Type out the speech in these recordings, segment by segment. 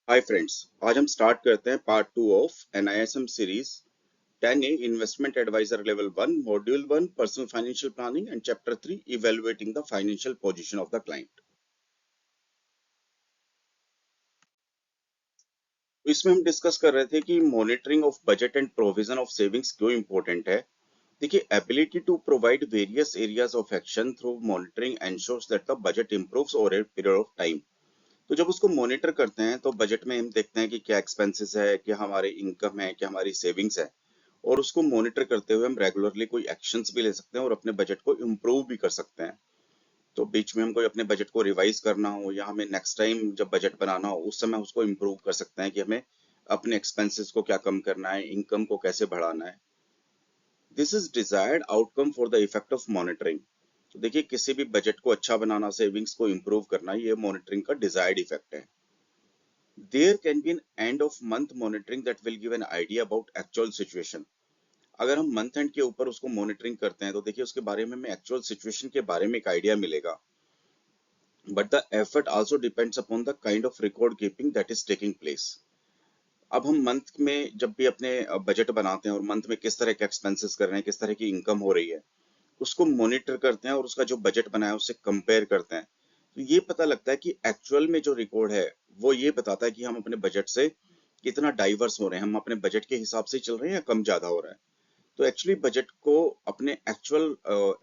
Hi friends, आज हम start करते हैं part 2 of NISM series 10A investment adviser level 1 module 1 personal financial planning and chapter 3 evaluating the financial position of the client. तो इसमें हम discuss कर रहे थे कि monitoring of budget and provision of savings क्यों इंपॉर्टेंट है। देखिए, ability to provide various areas of action through monitoring ensures that the budget improves over a period of time. तो जब उसको मॉनिटर करते हैं तो बजट में हम देखते हैं कि क्या एक्सपेंसेस है, क्या हमारे इनकम है, क्या हमारी सेविंग्स है, और उसको मॉनिटर करते हुए हम रेगुलरली कोई एक्शंस भी ले सकते हैं और अपने बजट को इम्प्रूव भी कर सकते हैं। तो बीच में हम कोई अपने बजट को रिवाइज करना हो या हमें नेक्स्ट टाइम जब बजट बनाना हो उस समय उसको इम्प्रूव कर सकते हैं कि हमें अपने एक्सपेंसेस को क्या कम करना है, इनकम को कैसे बढ़ाना है। This is desired outcome for the effect of monitoring. तो देखिए, किसी भी बजट को अच्छा बनाना, सेविंग्स को इम्प्रूव करना, ये मॉनिटरिंग का डिजायर्ड इफेक्ट है। There can be an end of month monitoring that will give an idea about actual situation. अगर हम मंथ एंड के ऊपर उसको मॉनिटरिंग करते हैं तो देखिए उसके बारे में हमें एक्चुअल सिचुएशन के बारे में एक आइडिया मिलेगा। But the effort also depends upon the kind of record keeping that is taking place. अब हम मंथ में जब भी अपने बजट बनाते हैं और मंथ में किस तरह के एक्सपेंसेस कर रहे हैं, किस तरह की इनकम हो रही है, उसको मॉनिटर करते हैं और उसका जो बजट बनाया है उससे कंपेयर करते हैं। तो ये पता लगता है कि एक्चुअल में जो रिकॉर्ड है वो ये बताता है कि हम अपने बजट से कितना डाइवर्स हो रहे हैं, हम अपने बजट के हिसाब से चल रहे हैं या कम ज्यादा हो रहा है। तो एक्चुअली बजट को अपने एक्चुअल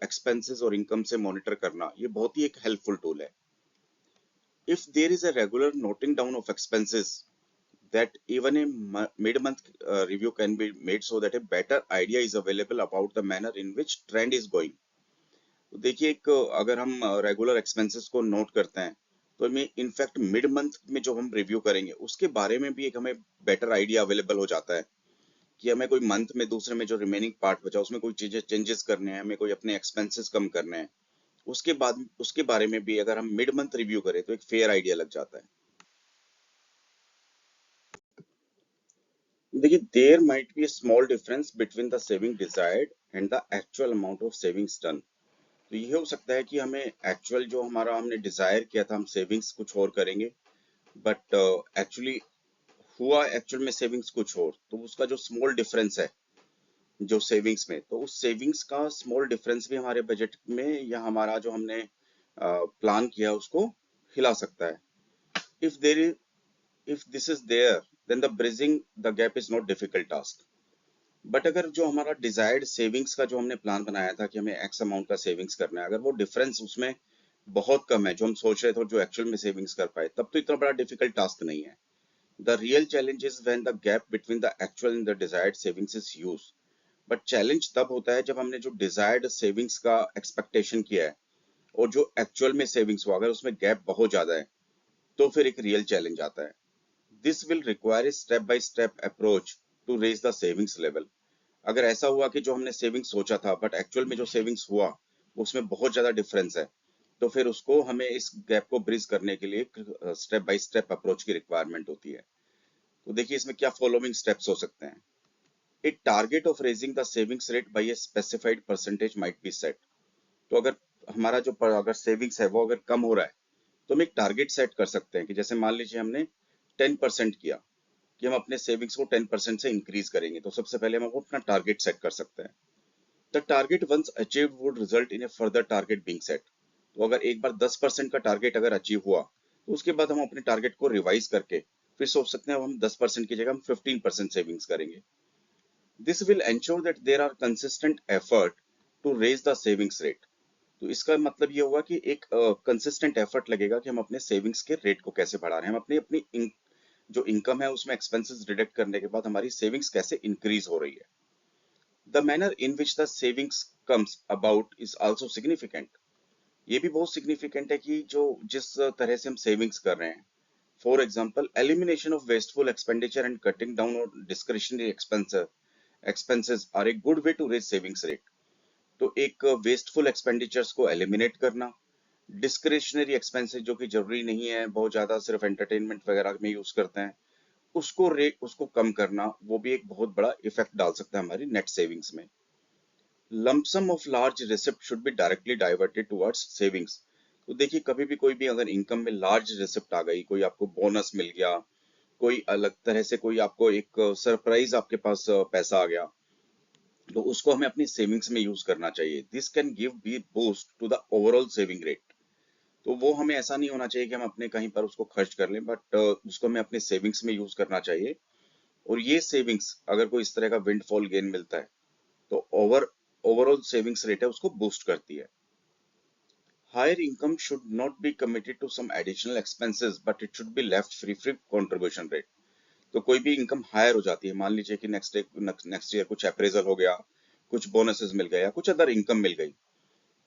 एक्सपेंसेस और इनकम से मॉनिटर करना ये बहुत ही एक हेल्पफुल टूल है। If there is a regular noting down of expenses that even a mid-month review can be made so that a better idea is available about the manner in which trend is going. तो देखिए, एक अगर हम regular expenses को note करते हैं तो हमें इनफैक्ट मिड मंथ में जो हम रिव्यू करेंगे उसके बारे में भी एक हमें बेटर आइडिया अवेलेबल हो जाता है कि हमें कोई मंथ में दूसरे में जो रिमेनिंग पार्ट बचा उसमें कोई चीजें चेंजेस करने हैं, हमें कोई अपने एक्सपेंसेस कम करने हैं। उसके बाद उसके बारे में भी अगर हम मिड मंथ रिव्यू करें तो एक फेयर आइडिया लग जाता है। देखिए, there might be a small difference between the saving desired and the actual amount of savings done. तो ये हो सकता है कि हमें एक्चुअल जो हमारा हमने डिजायर किया था हम सेविंग्स कुछ और करेंगे, बट एक्चुअली हुआ एक्चुअल में सेविंग्स कुछ और। तो उसका जो स्मॉल डिफरेंस है जो सेविंग्स में, तो उस सेविंग्स का स्मॉल डिफरेंस भी हमारे बजट में या हमारा जो हमने प्लान किया उसको हिला सकता है। If there is if this is there then the bridging the gap is not difficult task. But अगर जो हमारा डिजायर्ड सेविंग्स का जो हमने प्लान बनाया था कि हमें एक्स अमाउंट का सेविंग्स करना है, अगर वो डिफरेंस उसमें बहुत कम है जो हम सोच रहे थे और जो एक्चुअल में सेविंग्स कर पाए, तब तो इतना बड़ा डिफिकल्ट टास्क नहीं है। The real challenge is when the gap between the actual and the desired savings is huge. But challenge तब होता है जब हमने जो डिजायर्ड सेविंग्स का एक्सपेक्टेशन किया है और जो एक्चुअल में सेविंग्स हुआ, अगर उसमें गैप बहुत ज्यादा है तो फिर एक रियल चैलेंज आता है। This will require a step by step approach to raise the savings level. अगर ऐसा हुआ कि जो हमने सेविंग्स सोचा था बट एक्चुअल में जो सेविंग्स हुआ उसमें बहुत ज्यादा डिफरेंस है, तो फिर उसको हमें इस गैप को ब्रिज करने के लिए स्टेप बाय स्टेप अप्रोच की रिक्वायरमेंट होती है। तो देखिए, इसमें क्या फॉलोइंग स्टेप्स हो सकते हैं। A target of raising the savings rate by a specified percentage might be set. तो अगर हमारा जो अगर सेविंग्स है वो अगर कम हो रहा है तो हम एक टारगेट सेट कर सकते हैं कि जैसे मान लीजिए हमने 10% किया कि हम अपने सेविंग्स को 10% से इंक्रीज करेंगे, तो सबसे पहले हम अपना टारगेट सेट कर सकते हैं। The target once achieved would result in a further target being set. तो अगर एक बार 10% का टारगेट अगर अचीव हुआ तो उसके बाद हम अपने टारगेट को रिवाइज करके फिर सोच सकते हैं अब हम 10% की जगह हम 15% सेविंग्स करेंगे। This will ensure that there are consistent effort to raise the savings rate. तो इसका मतलब ये होगा कि एक कंसिस्टेंट एफर्ट लगेगा कि हम अपने सेविंग्स के रेट को कैसे बढ़ा रहे हैं, हम अपनी अपनी जो इनकम है उसमें एक्सपेंसेस डिडक्ट करने के बाद हमारी सेविंग्स कैसे इंक्रीज हो रही है। The manner in which the savings comes about is also significant. ये भी बहुत significant है कि जो जिस तरह से हम savings कर रहे हैं। For example, elimination of wasteful expenditure and cutting down on discretionary expenses are a good way to raise savings rate. तो एक wasteful expenditures को eliminate करना, discretionary expenses जो कि जरूरी नहीं है, बहुत ज्यादा सिर्फ entertainment वगैरह में यूज करते हैं, उसको कम करना, वो भी एक बहुत बड़ा इफेक्ट डाल सकता है हमारी नेट सेविंग्स में। Lump sum of large receipt should be directly diverted towards savings. तो देखिए, कभी भी कोई भी अगर इनकम में लार्ज रिसिप्ट आ गई, कोई आपको बोनस मिल गया कोई अलग तरह से कोई आपको एक सरप्राइज आपके पास पैसा आ गया, तो उसको हमें अपनी सेविंग्स में यूज करना चाहिए। This can give be boost to the overall saving rate. तो वो हमें ऐसा नहीं होना चाहिए कि हम अपने कहीं पर उसको खर्च कर लें, बट उसको हमें अपने सेविंग्स में यूज करना चाहिए। और ये सेविंग्स अगर कोई इस तरह का विंडफॉल गेन मिलता है तो ओवरऑल सेविंग्स रेट है उसको बूस्ट करती है। Higher income should not be committed to some additional expenses, but it should be left free contribution rate। तो कोई भी इनकम हायर हो जाती है, मान लीजिए कि नेक्स्ट ईयर कुछ अप्रेजल हो गया, कुछ बोनसेस मिल गए या कुछ अदर इनकम मिल गई,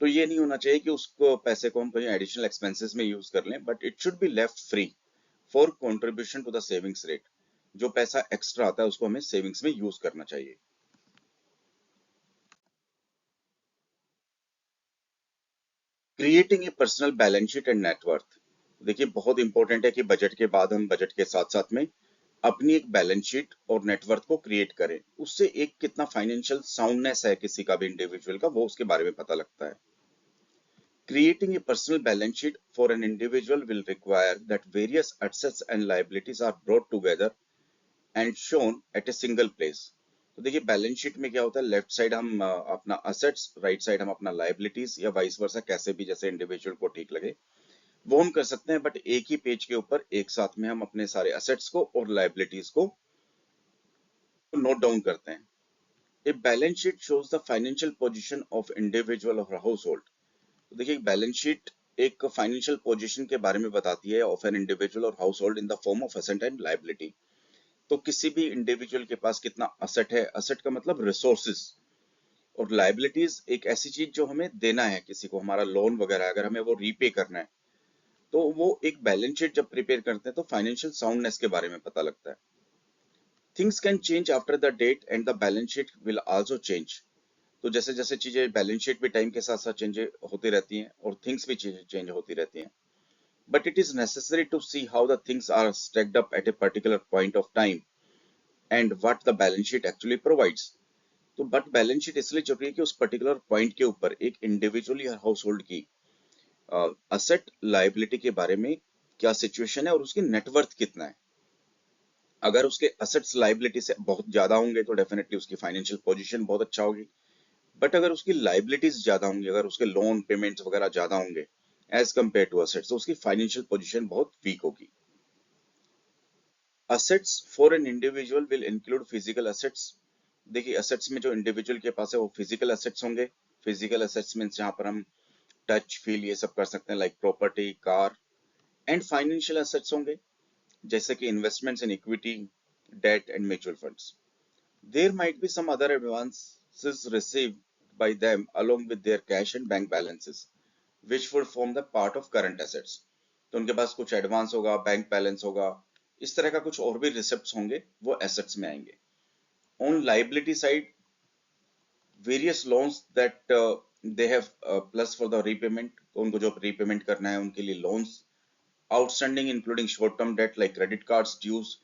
तो ये नहीं होना चाहिए कि उसको पैसे को हम कहीं एडिशनल एक्सपेंसेस में यूज कर लें, but it should be left free for contribution to the savings rate. जो पैसा एक्स्ट्रा आता है उसको हमें सेविंग्स में यूज करना चाहिए। Creating a personal balance sheet and net worth. देखिए बहुत इंपॉर्टेंट है कि बजट के बाद हम बजट के साथ साथ में अपनी एक बैलेंस शीट और नेटवर्थ को क्रिएट करें। उससे एक कितना फाइनेंशियल साउंडनेस है किसी का भी इंडिविजुअल का, वो उसके बारे में पता लगता है। Creating a personal balance sheet for an individual will require that various assets and liabilities are brought together and shown at a single place। तो देखिए बैलेंस शीट में क्या होता है, लेफ्ट साइड हम अपना असेट्स, राइट साइड हम अपना लाइबिलिटीज, या वाइस वर्सा, कैसे भी जैसे इंडिविजुअल को ठीक लगे वो हम कर सकते हैं। बट एक ही पेज के ऊपर एक साथ में हम अपने सारे असेट्स को और लाइबिलिटीज को नोट डाउन करते हैं। A balance sheet shows the financial position of individual और हाउस होल्ड। तो देखिए बैलेंस शीट एक फाइनेंशियल पोजीशन के बारे में बताती है ऑफ एन इंडिविजुअल और house hold in the form of asset and liability. तो किसी भी इंडिविजुअल के पास कितना असेट है, असेट का मतलब रिसोर्सेज, और लाइबिलिटीज एक ऐसी चीज जो हमें देना है किसी को, हमारा लोन वगैरह अगर हमें वो रीपे करना है, तो वो एक बैलेंस शीट जब प्रिपेयर करते हैं तो फाइनेंशियल साउंडनेस के बारे में पता लगता है। Things can change after the date and the balance sheet will also change. तो जैसे जैसे चीजें, बैलेंस शीट भी टाइम के साथ साथ चेंज होती रहती हैं और थिंग्स भी चेंज होती रहती हैं, but it is necessary to see how the things are stacked up at a particular point of time and what the balance sheet actually provides। तो बट बैलेंस शीट इसलिए जरूरी है कि उस पर्टिकुलर पॉइंट के ऊपर एक इंडिविजुअल या हाउस होल्ड की असेट लायबिलिटी के बारे में क्या सिचुएशन है और उसकी नेटवर्थ कितना है। अगर उसके असेट्स लायबिलिटी से बहुत ज्यादा होंगे तो डेफिनेटली उसकी फाइनेंशियल पोजीशन बहुत अच्छा होगी। बट अगर उसकी लायबिलिटीज ज्यादा होंगी, अगर उसके लोन पेमेंट्स वगैरह ज्यादा होंगे एज कम्पेयर टू असेट्स, तो उसकी फाइनेंशियल पोजीशन बहुत वीक होगी। Assets for an individual will include physical assets. देखिए असेट्स में जो इंडिविजुअल के पास है वो फिजिकल असेट्स होंगे। फिजिकल असेट्स मींस जहां पर हम टच फील ये सब कर सकते हैं, like property, car. And financial assets होंगे जैसे कि investments in equity, debt and mutual funds. There might be some other advances received by them along with their cash and bank balances which would form the part of current assets। तो उनके पास कुछ advance होगा, bank balance होगा, इस तरह का कुछ और भी रिसिप्ट्स होंगे, वो एसेट्स में आएंगे। On liability side, various loans that they have plus for the repayment, तो उनको जो रीपेमेंट करना है उनके लिए loans. Outstanding including short term debt like credit cards, dues.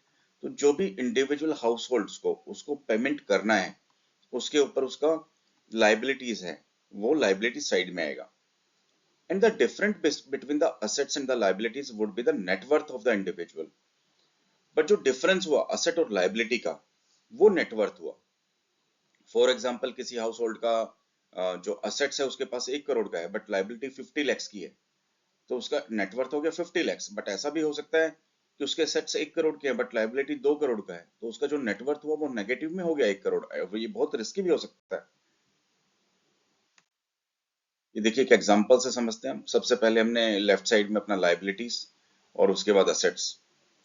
तो जो भी इंडिविजुअल हाउस होल्ड्स को उसको पेमेंट करना है, उसके ऊपर उसका लाइबिलिटीज है, वो लाइबिलिटी साइड में आएगा। And the difference between the assets and the liabilities would be the net worth of the individual। But जो डिफरेंस हुआ असेट और लाइबिलिटी का, वो नेटवर्थ हुआ। फॉर एग्जाम्पल किसी हाउस होल्ड का जो असेट्स है उसके पास 1 करोड़ का है बट लाइबिलिटी 50 lakhs की है, तो उसका नेटवर्थ हो गया 50 lakhs। बट ऐसा भी हो सकता है कि उसके असेट्स 1 करोड़ के हैं बट लाइबिलिटी 2 करोड़ का है, तो उसका जो नेटवर्थ हुआ वो नेगेटिव में हो गया 1 करोड़। ये बहुत रिस्की भी हो सकता है। ये देखिए एक एग्जांपल से समझते हैं हम। सबसे पहले हमने लेफ्ट साइड में अपना लाइबिलिटीज और उसके बाद असेट्स।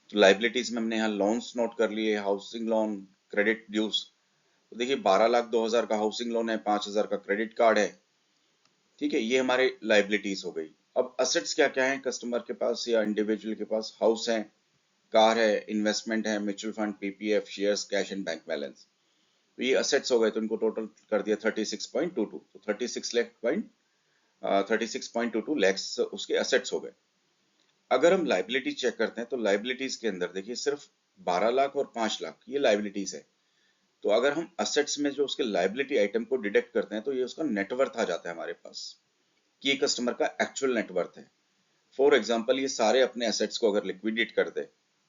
तो लाइबिलिटीज में हमने यहाँ लोन्स नोट कर लिए, हाउसिंग लोन, क्रेडिट ड्यूज। तो देखिए 12,02,000 का हाउसिंग लोन है, 5,000 का क्रेडिट कार्ड है, ठीक है, ये हमारे लाइबिलिटीज हो गई। अब असेट्स क्या क्या है कस्टमर के पास या इंडिविजुअल के पास, हाउस है, कार है, इन्वेस्टमेंट है, mutual fund, PPF, shares, cash and bank balance. तो ये असेट्स हो गए, तो इनको टोटल कर दिया 36.22, तो 36.22 लैक्स उसके असेट्स हो गए। अगर हम लाइबिलिटी चेक करते हैं तो लाइबिलिटीज के अंदर देखिए सिर्फ 12 लाख और 5 लाख ये लाइबिलिटीज है। तो अगर हम असेट्स में जो उसके लाइबिलिटी आइटम को डिडक्ट करते हैं तो ये उसका नेटवर्थ आ जाता है हमारे पास, कि ये कस्टमर का एक्चुअल नेटवर्थ है। फॉर एग्जाम्पल ये सारे अपने असेट्स को अगर लिक्विडेट कर दे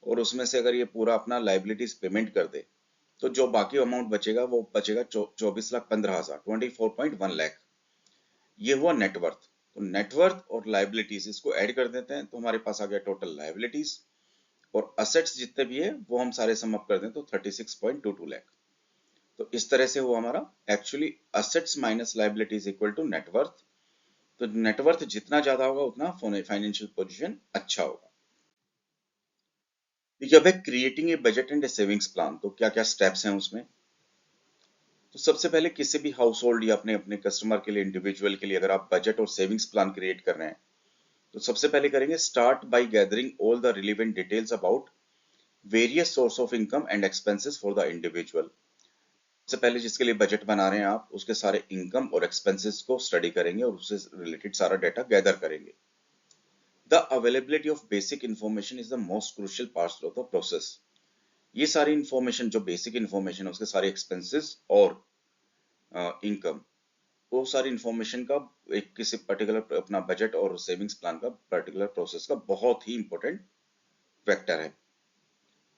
और उसमें से अगर ये पूरा अपना लाइबिलिटीज पेमेंट कर दे तो जो बाकी अमाउंट बचेगा वो बचेगा 24,15,000, 24.1 लाख। ये हुआ नेटवर्थ। तो नेटवर्थ और लाइबिलिटीज इसको ऐड कर देते हैं तो हमारे पास आ गया टोटल लाइबिलिटीज, और असेट्स जितने भी है वो हम सारे सम अप कर दें तो 36.22 लाख। तो इस तरह से हुआ हमारा actually assets minus liabilities equal to net worth. तो नेटवर्थ जितना ज्यादा होगा उतना फाइनेंशियल पोजीशन अच्छा होगा। देखिए अब है creating a budget and A savings plan. तो क्या क्या स्टेप्स हैं उसमें। तो सबसे पहले किसी भी हाउस होल्ड या अपने अपने कस्टमर के लिए, इंडिविजुअल के लिए अगर आप बजट और सेविंग्स प्लान क्रिएट कर रहे हैं तो सबसे पहले करेंगे start by gathering all the relevant details about various source of income and expenses for the individual. सबसे पहले जिसके लिए बजट बना रहे हैं आप उसके सारे इनकम और एक्सपेंसेस को स्टडी करेंगे और उससे रिलेटेड सारा डाटा गैदर करेंगे। The availability of basic information is the most crucial part of the process. ये सारी इंफॉर्मेशन जो बेसिक इंफॉर्मेशन है उसके सारे एक्सपेंसेस और इनकम, वो सारी इंफॉर्मेशन का एक किसी पर्टिकुलर अपना बजट और सेविंग्स प्लान का पर्टिकुलर प्रोसेस का बहुत ही इंपॉर्टेंट फैक्टर है।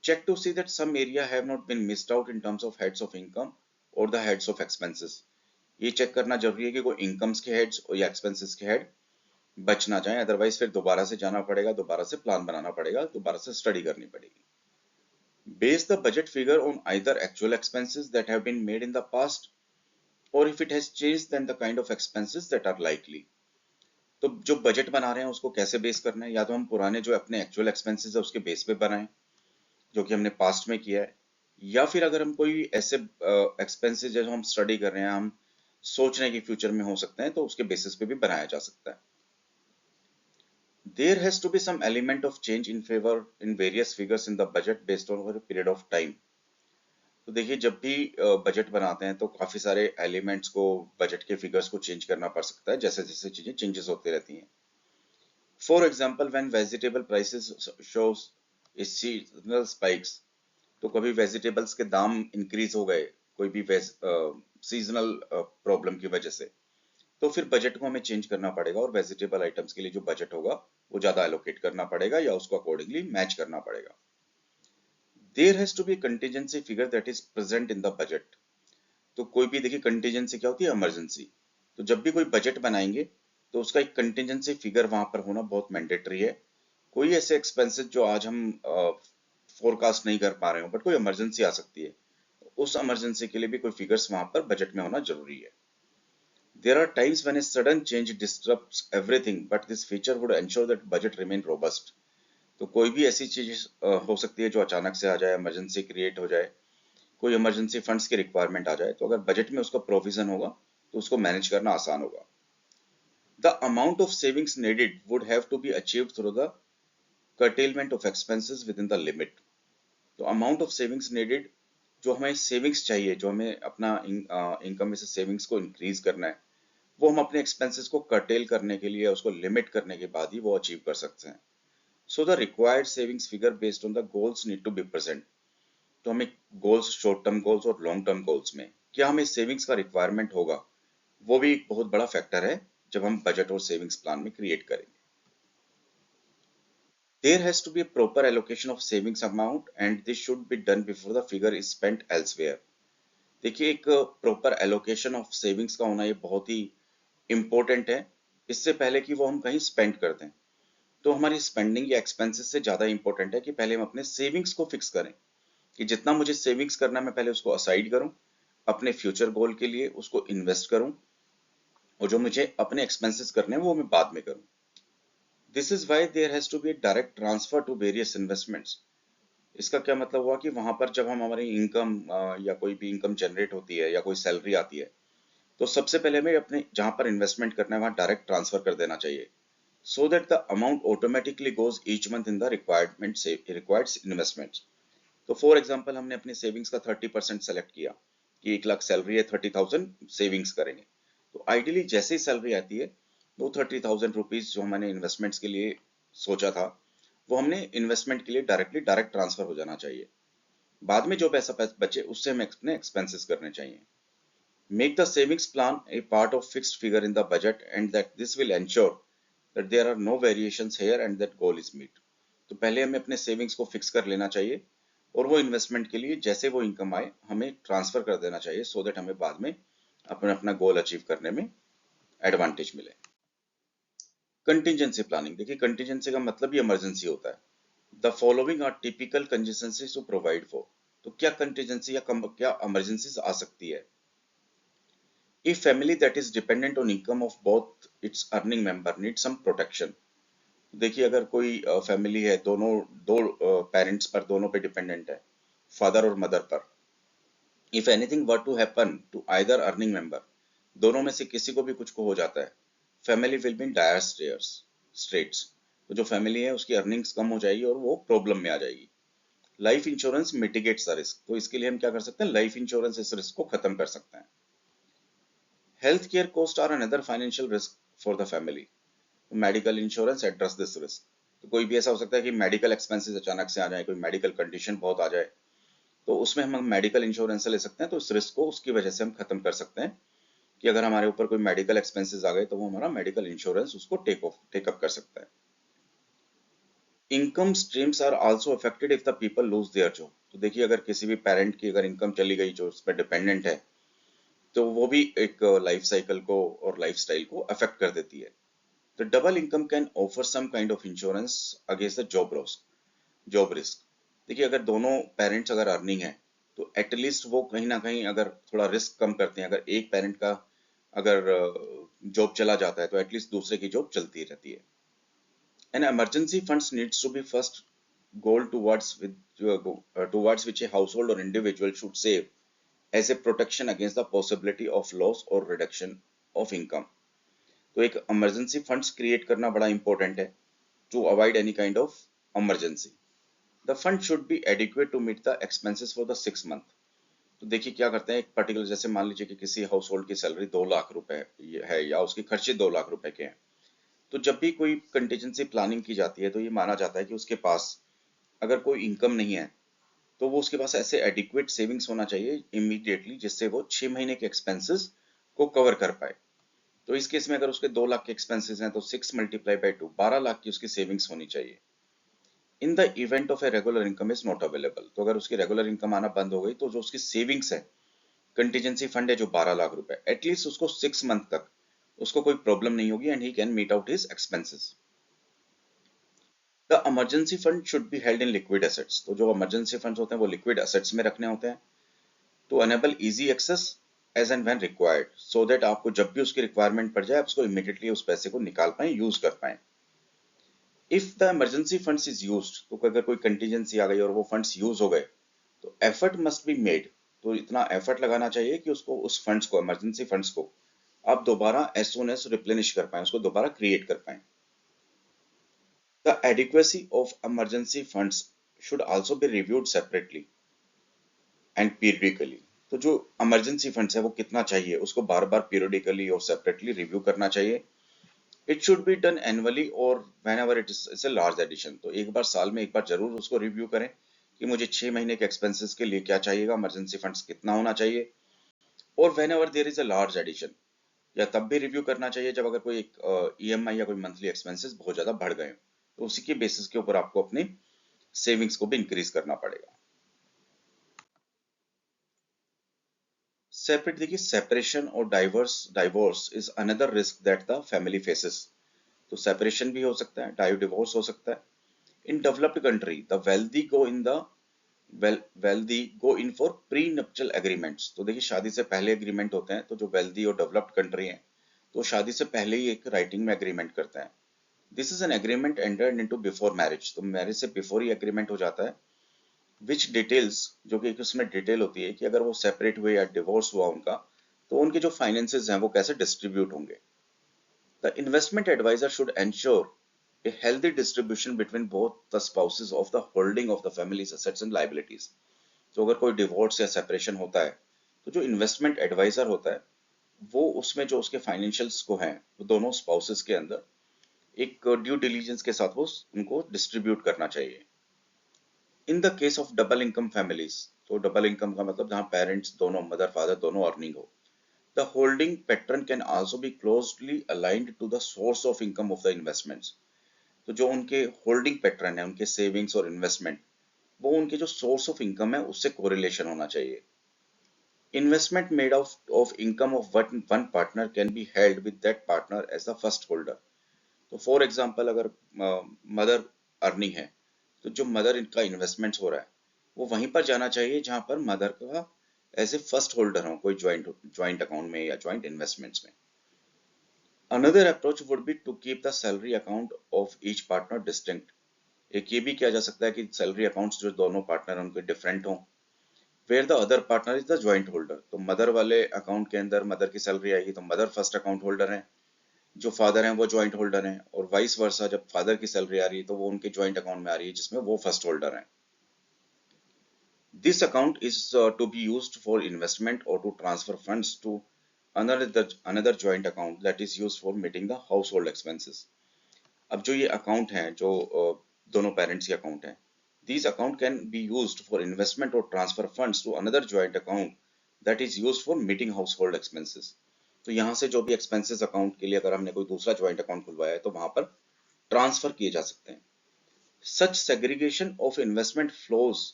Check to see that some area have not been missed out in terms of heads of income और द हेड्स ऑफ एक्सपेंसेस। ये चेक करना जरूरी है कि कोई इनकम्स के हेड्स और या एक्सपेंसेस के हेड बच ना जाए, अदरवाइज फिर दोबारा से जाना पड़ेगा, दोबारा से प्लान बनाना पड़ेगा, दोबारा से स्टडी करनी पड़ेगी। Base the budget figure on either actual expenses that have been made in the past or if it has changed then the kind of expenses that are likely। तो जो बजट बना रहे हैं उसको कैसे बेस करना है, या तो हम पुराने जो अपने एक्चुअल एक्सपेंसेस है उसके बेस पे बनाएं जो कि हमने पास्ट में किया है, या फिर अगर हम कोई ऐसे एक्सपेंसेस जो हम स्टडी कर रहे हैं, हम सोच रहे हैं कि फ्यूचर में हो सकते हैं, तो उसके बेसिस पे भी बनाया जा सकता है। There has to be some element of change in favor in various figures in the budget based over a period of time। तो देखिए जब भी बजट बनाते हैं तो काफी सारे एलिमेंट्स को, बजट के फिगर्स को चेंज करना पड़ सकता है जैसे जैसे चीजें चेंजेस होती रहती हैं। For example when vegetable prices shows seasonal spikes, तो कभी वेजिटेबल्स के दाम इंक्रीज हो गए कोई भी सीजनल प्रॉब्लम की वजह से, तो फिर बजट को हमें चेंज करना पड़ेगा और वेजिटेबल आइटम्स के लिए जो बजट होगा वो ज्यादा एलोकेट करना पड़ेगा या उसको अकॉर्डिंगली मैच करना पड़ेगा। There has to be contingency figure that is present in the budget. तो कोई भी देखिए कंटीजेंसी क्या होती है, इमरजेंसी। तो जब भी कोई बजट बनाएंगे तो उसका एक कंटीजेंसी फिगर वहां पर होना बहुत मैंडेटरी है। कोई ऐसे एक्सपेंसेस जो आज हम फोरकास्ट नहीं कर पा रहे हो बट कोई इमरजेंसी आ सकती है, उस इमरजेंसी के लिए भी कोई फिगर्स वहां पर बजट में होना जरूरी है। There are times when a sudden change disrupts everything, but this feature would ensure that budget remain robust। तो कोई भी ऐसी चीज हो सकती है जो अचानक से आ जाए, इमरजेंसी क्रिएट हो जाए, कोई इमरजेंसी फंड्स की रिक्वायरमेंट आ जाए, तो अगर बजट में उसका प्रोविजन होगा तो उसको मैनेज करना आसान होगा। The amount of savings needed would have to be achieved through the curtailment of expenses within the limit। तो अमाउंट ऑफ सेविंग्स नीडेड, जो हमें सेविंग्स चाहिए, जो हमें अपना इनकम में से सेविंग्स को इंक्रीज करना है, वो हम अपने एक्सपेंसेस को कर्टेल करने के लिए, उसको लिमिट करने के बाद ही वो अचीव कर सकते हैं। So the required savings figure based on the goals need to be present. तो हमें गोल्स, शॉर्ट टर्म गोल्स और लॉन्ग टर्म गोल्स में क्या हमें सेविंग्स का रिक्वायरमेंट होगा, वो भी एक बहुत बड़ा फैक्टर है जब हम बजट और सेविंग्स प्लान में क्रिएट करेंगे। There has to be a proper allocation of savings amount and this should be done before the figure is spent elsewhere। देखिए एक प्रॉपर एलोकेशन ऑफ सेविंग्स का होना ये बहुत ही इम्पोर्टेंट है, इससे पहले कि वो हम कहीं स्पेंड कर दें। तो हमारी स्पेंडिंग या एक्सपेंसेस से ज्यादा इंपॉर्टेंट है कि पहले हम अपने सेविंग्स को फिक्स करें कि जितना मुझे सेविंग्स करना है मैं पहले उसको असाइड करूं, अपने फ्यूचर गोल के लिए उसको इन्वेस्ट करूं, और जो मुझे अपने एक्सपेंसेस करने हैं वो मैं बाद में करूं। This is why there has to be direct transfer to various investments. इसका क्या मतलब हुआ कि वहां पर जब हम हमारी इनकम या कोई भी इनकम जनरेट होती है या कोई सैलरी आती है, तो सबसे पहले हमें अपने जहां पर इन्वेस्टमेंट करना है वहां डायरेक्ट ट्रांसफर कर देना चाहिए, so that the amount automatically goes each month in the required investments। तो फॉर एग्जांपल हमने अपनी सेविंग्स का 30% सेलेक्ट किया कि 1 लाख सैलरी है, 30,000 सेविंग्स करेंगे। तो आइडियली जैसे ही सैलरी आती है वो 30,000 रुपीज जो मैंने इन्वेस्टमेंट्स के लिए सोचा था वो हमने इन्वेस्टमेंट के लिए डायरेक्ट ट्रांसफर हो जाना चाहिए। बाद में जो पैसा बचे उससे हमें अपने एक्सपेंसेस करने चाहिए। Make the savings plan a part of fixed figure in the budget and that this will ensure that there are no variations here and that goal is met। तो पहले हमें अपने सेविंग्स को फिक्स कर लेना चाहिए और वो इन्वेस्टमेंट के लिए जैसे वो इनकम आए हमें ट्रांसफर कर देना चाहिए, सो दैट हमें बाद में अपना अपना गोल अचीव करने में एडवांटेज मिले। कंटीजेंसी प्लानिंग, देखिए कंटीजेंसी का मतलब ही इमरजेंसी होता है। The following are typical contingencies to provide for. तो क्या कंटीजेंसी या क्या इमरजेंसीज आ सकती है? If family that is dependent on income of both its earning member needs some protection। देखिए अगर कोई फैमिली है, दोनों दो पेरेंट्स पर दोनों पे डिपेंडेंट है, फादर और मदर पर। If anything were to happen to either earning member, दोनों में से किसी को भी कुछ को हो जाता है, family will be in dire straits. तो जो फैमिली है उसकी अर्निंग्स कम हो जाएगी और वो प्रॉब्लम में आ जाएगी। Life insurance mitigates the risk. तो इसके लिए हम क्या कर सकते हैं? लाइफ इंश्योरेंस इस रिस्क को खत्म कर सकते हैं। Health care cost are another financial risk for the family. Medical insurance address this risk. तो कोई भी ऐसा हो सकता है कि मेडिकल एक्सपेंसेस अचानक से आ जाए, कोई मेडिकल कंडीशन बहुत आ जाए, तो उसमें हम मेडिकल इंश्योरेंस ले सकते हैं। तो इस रिस्क को उसकी वजह से हम खत्म कर सकते हैं कि अगर हमारे ऊपर कोई मेडिकल एक्सपेंसेस आ गए तो वो हमारा मेडिकल इंश्योरेंस उसको टेकअप कर सकता है। Income streams are also affected if the people lose their job. तो देखिए अगर किसी भी पेरेंट की अगर इनकम चली गई जो उस पर डिपेंडेंट है, तो वो भी एक लाइफ साइकिल को और लाइफस्टाइल को अफेक्ट कर देती है। तो double income can offer some kind of insurance against the job risk. देखिए अगर दोनों पेरेंट्स अगर अर्निंग है तो एटलीस्ट वो कहीं ना कहीं अगर थोड़ा रिस्क कम करते हैं। अगर एक पेरेंट का अगर जॉब चला जाता है तो एटलीस्ट दूसरे की जॉब चलती रहती है। An emergency funds needs to be first goal towards which a household or individual should save as a protection against the possibility of loss or reduction of income। तो एक emergency funds create करना बड़ा important है to avoid any kind of emergency। The fund should be adequate to meet the expenses for the 6 month। तो देखिए क्या करते हैं, एक पर्टिकुलर जैसे मान लीजिए कि किसी हाउस होल्ड की सैलरी 2 लाख रुपए है या उसके खर्चे 2 लाख रुपए के हैं, तो जब भी कोई कंटीजेंसी प्लानिंग की जाती है तो ये माना जाता है कि उसके पास अगर कोई इनकम नहीं है तो वो उसके पास ऐसे एडिक्वेट सेविंग्स होना चाहिए इमीडिएटली जिससे वो 6 महीने के एक्सपेंसेस को कवर कर पाए। तो इस केस में अगर उसके 2 लाख के एक्सपेंसेस हैं तो 6 × 2 = 12 लाख की उसकी सेविंग्स होनी चाहिए। In the event of a regular income is not available, तो अगर उसकी रेगुलर इनकम आना बंद हो गई तो जो उसकी सेविंग्स है, कंटीजेंसी फंड है जो 12 लाख रुपए, एटलीस्ट उसको 6 मंथ तक उसको कोई प्रॉब्लम नहीं होगी and he can meet out his expenses. The emergency fund should be held in liquid assets. तो जो इमरजेंसी फंड्स होते हैं वो लिक्विड एसेट्स में रखने होते हैं to enable easy access as and when required, so that आपको जब भी उसकी रिक्वायरमेंट पड़ जाए आप उसको इमीडिएटली उस पैसे को निकाल पाए, यूज कर पाए। If the emergency funds is used, तो अगर कोई कंटीजेंसी आ गई और वो फंड्स यूज हो गए तो एफर्ट मस्ट बी मेड। तो इतना एफर्ट लगाना चाहिए कि उसको उस फंड्स को, इमरजेंसी फंड्स को आप दोबारा एज सुन एज रिप्लेनिश कर पाए, उसको दोबारा क्रिएट कर पाए। The adequacy of emergency funds should also be reviewed separately and periodically। तो जो emergency funds है वो कितना चाहिए उसको बार बार periodically और separately review करना चाहिए। It should be done annually or whenever it's a large addition। तो एक बार साल में एक बार जरूर उसको रिव्यू करें कि मुझे 6 महीने के एक्सपेंसेस के लिए क्या चाहिएगा, इमरजेंसी फंड्स कितना होना चाहिए। और whenever there is a large addition, या तब भी रिव्यू करना चाहिए जब अगर कोई एक ईएमआई या कोई मंथली एक्सपेंसेस बहुत ज्यादा बढ़ गए, तो उसी के बेसिस के ऊपर आपको अपनी सेविंग्स को भी इंक्रीज करना पड़ेगा। सेपरेट, देखिए सेपरेशन और divorce is another risk that the family faces. तो सेपरेशन भी हो सकता है, डिवोर्स हो सकता है। In developed country the wealthy go in for pre nuptial agreements. तो देखिए शादी से पहले एग्रीमेंट होते हैं, तो जो वेल्दी और डेवलप्ड कंट्री हैं तो शादी से पहले ही एक राइटिंग में एग्रीमेंट करते हैं। This is an agreement entered into before marriage. तो मैरिज से बिफोर ही एग्रीमेंट हो जाता है, विच डिटेल्स, जो कि उसमें डिटेल होती है कि अगर वो सेपरेट हुए या डिवोर्स हुआ उनका, तो उनके जो फाइनेंसेस हैं वो कैसे डिस्ट्रीब्यूट होंगे। The investment adviser should ensure a healthy distribution between both the spouses of the holding of the family's assets and liabilities. तो अगर कोई डिवोर्स या सेपरेशन होता है तो जो इन्वेस्टमेंट एडवाइजर होता है वो उसमें जो उसके फाइनेंशियल्स को हैं वो दोनों स्पाउसेस के अंदर एक ड्यू डिलीजेंस के साथ वो उनको डिस्ट्रीब्यूट करना चाहिए। In the case of double income families, तो डबल इनकम का मतलब जहां पेरेंट्स दोनों, मदर फादर दोनों अर्निंग हो, the holding pattern can also be closely aligned to the source of income of the investments. तो जो उनके होल्डिंग पैटर्न है, उनके सेविंग्स और इन्वेस्टमेंट, वो उनके जो सोर्स ऑफ इनकम है उससे कोरिलेशन होना चाहिए। Investment made of income of one partner can be held with that partner as the first holder. तो फॉर एग्जाम्पल अगर मदर अर्निंग है, तो जो मदर इनका इन्वेस्टमेंट हो रहा है वो वहीं पर जाना चाहिए जहां पर मदर का एज ए फर्स्ट होल्डर हो, कोई ज्वाइंट अकाउंट में या ज्वाइंट इन्वेस्टमेंट्स में। Another approach would be to keep the salary account of each partner distinct. एक ये भी किया जा सकता है कि सैलरी अकाउंट्स जो दोनों पार्टनर हैं उनके डिफरेंट हों। Where the other partner is the joint holder, तो मदर वाले अकाउंट के अंदर मदर की सैलरी आएगी तो मदर फर्स्ट अकाउंट होल्डर है, जो फादर हैं वो ज्वाइंट होल्डर हैं, और वाइस वर्सा जब फादर की सैलरी आ रही है तो वो उनके ज्वाइंट अकाउंट में आ रही है जिसमें वो फर्स्ट होल्डर हैं। This account is to be used for investment or to transfer funds to another joint account that is used for meeting the household expenses। अब जो ये अकाउंट हैं जो दोनों पेरेंट्स के अकाउंट हैं, these account can be used for investment or transfer funds to another joint account that is used for meeting household expenses। तो यहाँ से जो भी एक्सपेंसेस अकाउंट के लिए अगर हमने कोई दूसरा ज्वाइंट अकाउंट खुलवाया है तो वहां पर ट्रांसफर किए जा सकते हैं। Such segregation of investment flows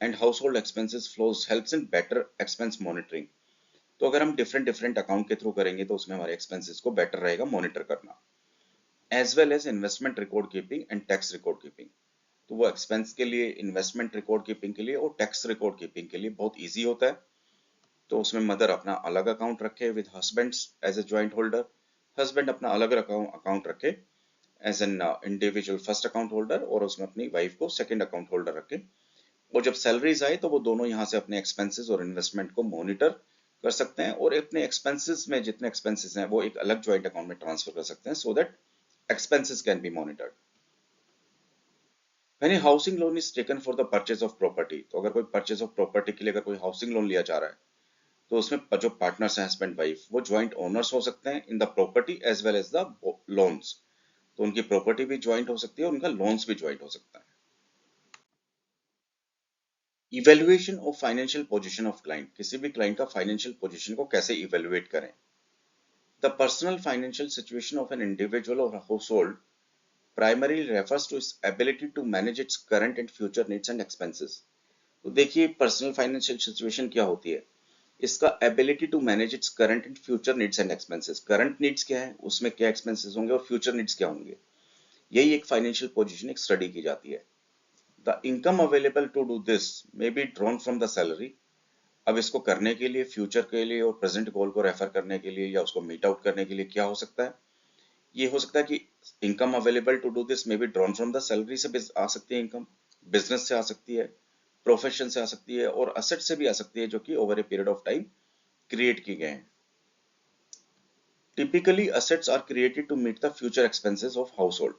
and household expenses flows helps in better expense monitoring। तो अगर हम डिफरेंट डिफरेंट अकाउंट के थ्रू करेंगे तो उसमें हमारे एक्सपेंसेस को बेटर रहेगा मॉनिटर करना। As well as investment record keeping and tax record keeping. तो वो एक्सपेंस के लिए, इन्वेस्टमेंट रिकॉर्ड कीपिंग के लिए और टैक्स रिकॉर्ड कीपिंग के लिए बहुत इजी होता है। तो उसमें मदर अपना अलग अकाउंट रखे with husband as a joint holder, husband अपना अलग अकाउंट रखे as an individual first account holder, और उसमें अपनी वाइफ को सेकंड अकाउंट होल्डर रखे। और जब सैलरीज आए तो वो दोनों यहाँ से अपने एक्सपेंसेस और इन्वेस्टमेंट को मॉनिटर कर सकते हैं, और अपने एक्सपेंसेस में जितने एक्सपेंसेस हैं वो एक अलग ज्वाइंट अकाउंट में ट्रांसफर कर सकते हैं so that expenses can be monitored। When a housing loan is taken for the purchase of property, तो अगर कोई purchase of property के लिए अगर कोई हाउसिंग लोन लिया जा रहा है तो उसमें जो पार्टनर्स हैं हस्बैंड वाइफ वो ज्वाइंट ओनर्स हो सकते हैं in the property as well as the loans. तो उनकी प्रॉपर्टी भी ज्वाइंट हो सकती है और उनका लोन्स भी ज्वाइंट हो सकता है। Evaluation of financial position of client, किसी भी क्लाइंट का फाइनेंशियल पोजीशन को कैसे इवेल्युएट करें। The personal financial situation of an individual और household primarily refers to its ability to manage its current and future needs and expenses। तो देखिए personal financial situation क्या होती है, इसका ability to manage its current and future needs and expenses. Current needs क्या है, उसमें क्या एक्सपेंसेस होंगे, और फ्यूचर नीड्स क्या होंगे, यही एक फाइनेंशियल पोजीशन एक स्टडी की जाती है। The income available to do this may be drawn from the salary. अब इसको करने के लिए, फ्यूचर के लिए और प्रेजेंट गोल को रेफर करने के लिए या उसको मीट आउट करने के लिए क्या हो सकता है, ये हो सकता है कि income available to do this may be drawn from the salary से आ सकती है इनकम, बिजनेस से आ सकती है, प्रोफेशन से आ सकती है, और असेट से भी आ सकती है जो कि over a period of time create की गए हैं। Typically assets are created to meet the future expenses of household.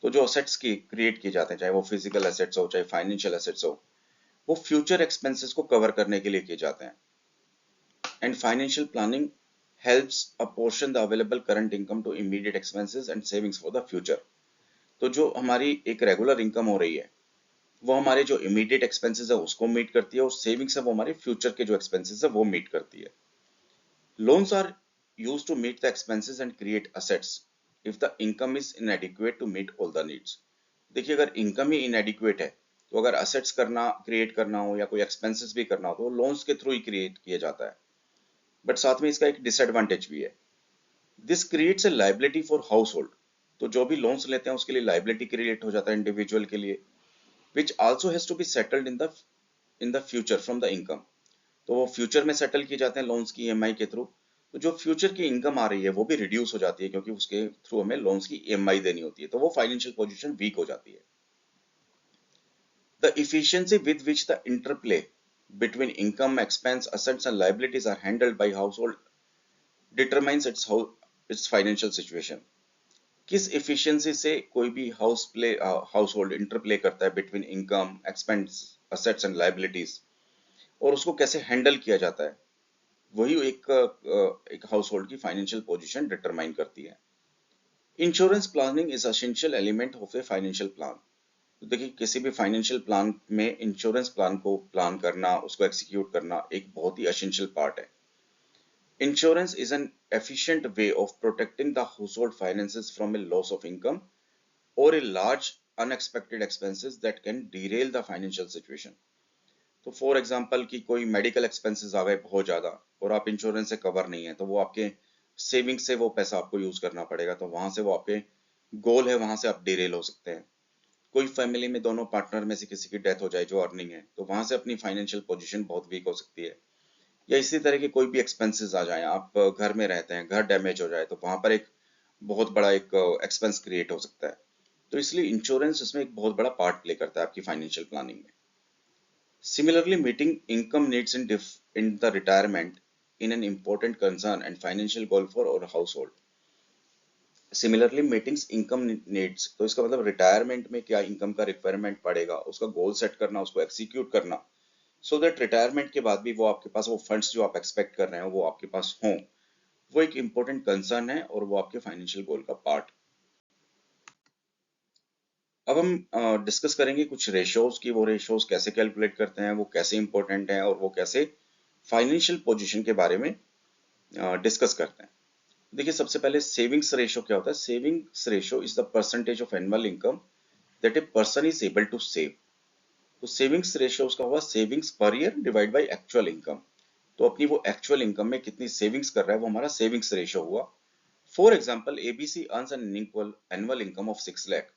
तो जो असेट्स की क्रिएट किए जाते हैं, चाहे वो फिजिकल असेट्स हो चाहे फाइनेंशियल असेट्स हो, वो फ्यूचर एक्सपेंसेस को कवर करने के लिए किए जाते हैं। And financial planning helps apportion the available current income to immediate expenses and savings for the future। तो जो हमारी एक रेगुलर इनकम हो रही है वो हमारे जो इमीडिएट एक्सपेंसेस है उसको मीट करती है, और सेविंग्स है वो हमारे फ्यूचर के जो एक्सपेंसेस है वो मीट करती है। Loans are used to meet the expenses and create assets if the income is inadequate to meet all the needs. देखिए अगर इनकम ही इनएडिक्वेट है तो अगर असेट्स करना क्रिएट करना हो या कोई एक्सपेंसेस भी करना हो तो लोन्स के थ्रू ही क्रिएट किया जाता है। बट साथ में इसका एक डिसएडवांटेज भी है, this creates a liability for house hold. तो जो भी लोन्स लेते हैं उसके लिए लाइबिलिटी क्रिएट हो जाता है इंडिविजुअल के लिए, which also has to be settled in the future from the income. तो वो फ्यूचर में सेटल किए जाते हैं लोन्स की ईएमआई के थ्रू। तो जो फ्यूचर की इनकम आ रही है वो भी रिड्यूस हो जाती है क्योंकि उसके थ्रू हमें लोन्स की ईएमआई देनी होती है, तो वो फाइनेंशियल पोजीशन वीक हो जाती है। The efficiency with which the interplay between income, expense, assets and liabilities are handled by household determines its financial situation। किस एफिशिएंसी से कोई भी हाउस होल्ड इंटरप्ले करता है between income, expense, assets and liabilities, और उसको कैसे हैंडल किया जाता है, वही एक हाउस होल्ड की फाइनेंशियल पोजीशन डिटरमाइन करती है। Insurance planning is essential element of a financial plan. तो देखिए किसी भी फाइनेंशियल प्लान में इंश्योरेंस प्लान को प्लान करना, उसको एक्सिक्यूट करना एक बहुत ही एसेंशियल पार्ट है। Insurance is an efficient way of protecting the household finances from a loss of income or a large unexpected expenses that can derail the financial situation. तो for example कि कोई medical expenses आ गए बहुत ज्यादा और आप insurance से cover नहीं है, तो वो आपके सेविंग से वो पैसा आपको यूज करना पड़ेगा, तो वहां से वो आपके गोल है, वहां से आप डिरेल हो सकते हैं। कोई फैमिली में दोनों पार्टनर में से किसी की डेथ हो जाए जो अर्निंग है, तो वहां से अपनी फाइनेंशियल पोजीशन बहुत वीक हो सकती है। या इसी तरह के कोई भी एक्सपेंसेस आ जाए, आप घर में रहते हैं, घर डैमेज हो जाए, तो वहां पर एक बहुत बड़ा एक एक्सपेंस क्रिएट हो सकता है। तो इसलिए इंश्योरेंस इसमें एक बहुत बड़ा पार्ट प्ले करता है आपकी फाइनेंशियल प्लानिंग में। Similarly, meeting income needs in the retirement in an important concern and financial goal for our household. Similarly, meeting income needs, तो इसका मतलब रिटायरमेंट में क्या इनकम का रिक्वायरमेंट पड़ेगा, उसका गोल सेट करना, उसको एक्सिक्यूट करना, सो दैट रिटायरमेंट के बाद भी वो आपके पास वो फंड्स जो आप एक्सपेक्ट कर रहे हैं वो आपके पास हों, वो एक इम्पोर्टेंट कंसर्न है और वो आपके फाइनेंशियल गोल का पार्ट। अब हम डिस्कस करेंगे कुछ रेशोज की, वो रेशोज कैसे कैलकुलेट करते हैं, वो कैसे इंपॉर्टेंट हैं और वो कैसे फाइनेंशियल पोजीशन के बारे में डिस्कस करते हैं। देखिए, सबसे पहले सेविंग्स रेशो क्या होता है। Savings ratio is the percentage of annual income that a person is able to save. तो सेविंग्स रेशो उसका हुआ savings per year divide by actual income. तो अपनी वो एक्चुअल इनकम में कितनी सेविंग्स कर रहा है वो हमारा सेविंग्स रेशो हुआ। For example, ABC earns an equal annual income of 6 lakh.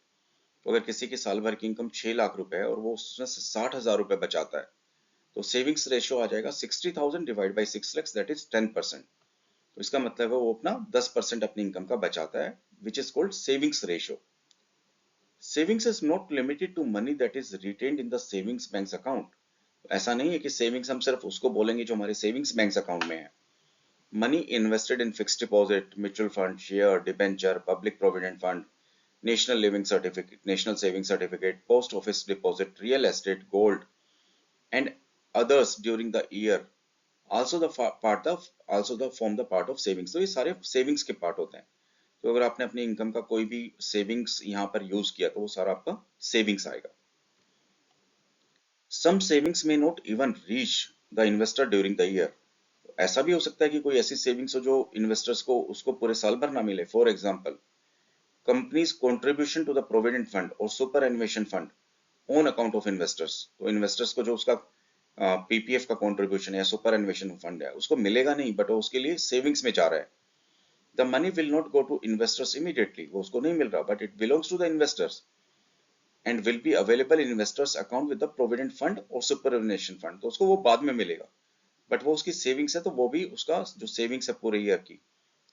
तो अगर किसी की साल भर की इनकम 6 लाख रुपए है और वो उसमें से 60,000 रुपए बचाता है, तो सेविंग्स रेशियो आ जाएगा 60,000 divide by 6 lakh, that is 10%। तो इसका मतलब है वो अपना 10% अपनी इनकम का बचाता है, which is called savings ratio. Savings is not limited to money that is retained in the savings bank account. ऐसा नहीं है कि सेविंग्स हम सिर्फ उसको बोलेंगे जो हमारे सेविंग्स बैंक अकाउंट में है। Money invested in fixed deposit, mutual fund, share, debenture, public provident fund, national leaving certificate, national saving certificate, post office deposit, real estate, gold and others during the year also the part of also the form the part of savings। तो ये सारे savings के part होते हैं। तो अगर आपने अपनी इनकम का कोई भी सेविंग्स यहाँ पर यूज किया तो वो सारा आपका सेविंग्स आएगा। सम सेविंग्स में not even reach the investor during the year. ऐसा भी हो सकता है कि कोई ऐसी सेविंग्स हो जो इन्वेस्टर्स को उसको पूरे साल भर ना मिले। For example, companies contribution to the provident fund और superannuation fund on account of investors. तो इन्वेस्टर्स को जो उसका पीपीएफ का कंट्रीब्यूशन या सुपर एनुएशन फंड है उसको मिलेगा नहीं, बट वो उसके लिए सेविंग्स में जा रहा है। The money will not go to investors immediately, वो उसको नहीं मिल रहा, but it belongs to the investors and will be available in investors account with the provident fund और सुपर एनुएशन फंड। तो उसको वो बाद में मिलेगा, बट वो उसकी सेविंग्स है, तो वो भी उसका जो सेविंग्स है पूरे ईयर की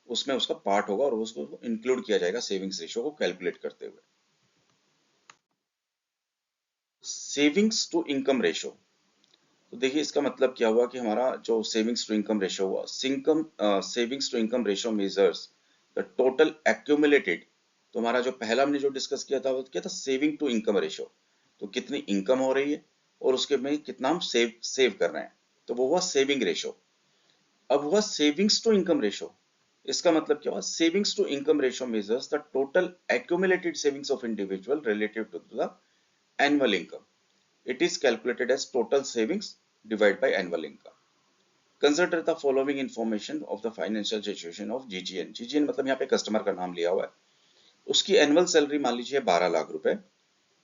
उसमें उसका पार्ट होगा और उसको इंक्लूड किया जाएगा सेविंग्स रेशियो को कैलकुलेट करते हुए। सेविंग्स टू इनकम रेशियो, तो देखिए इसका मतलब क्या हुआ कि हमारा जो सेविंग्स टू इनकम रेशियो हुआ, savings to income ratio measures the total accumulated. तो हमारा जो पहला हमने जो डिस्कस किया था वो क्या था, सेविंग टू इनकम रेशियो। तो कितनी इनकम हो रही है और उसके में कितना हम सेव कर रहे हैं, तो वो हुआ सेविंग रेशियो। अब हुआ सेविंग्स टू इनकम रेशियो। इसका मतलब क्या हुआ, savings to income ratio measures the total accumulated savings of individual relative to the annual income. It is calculated as total savings divided by annual income. Consider the following information of the financial situation of GGN। GGN मतलब यहाँ पे customer का नाम लिया हुआ है। उसकी annual salary मान लीजिए 12 लाख रुपए,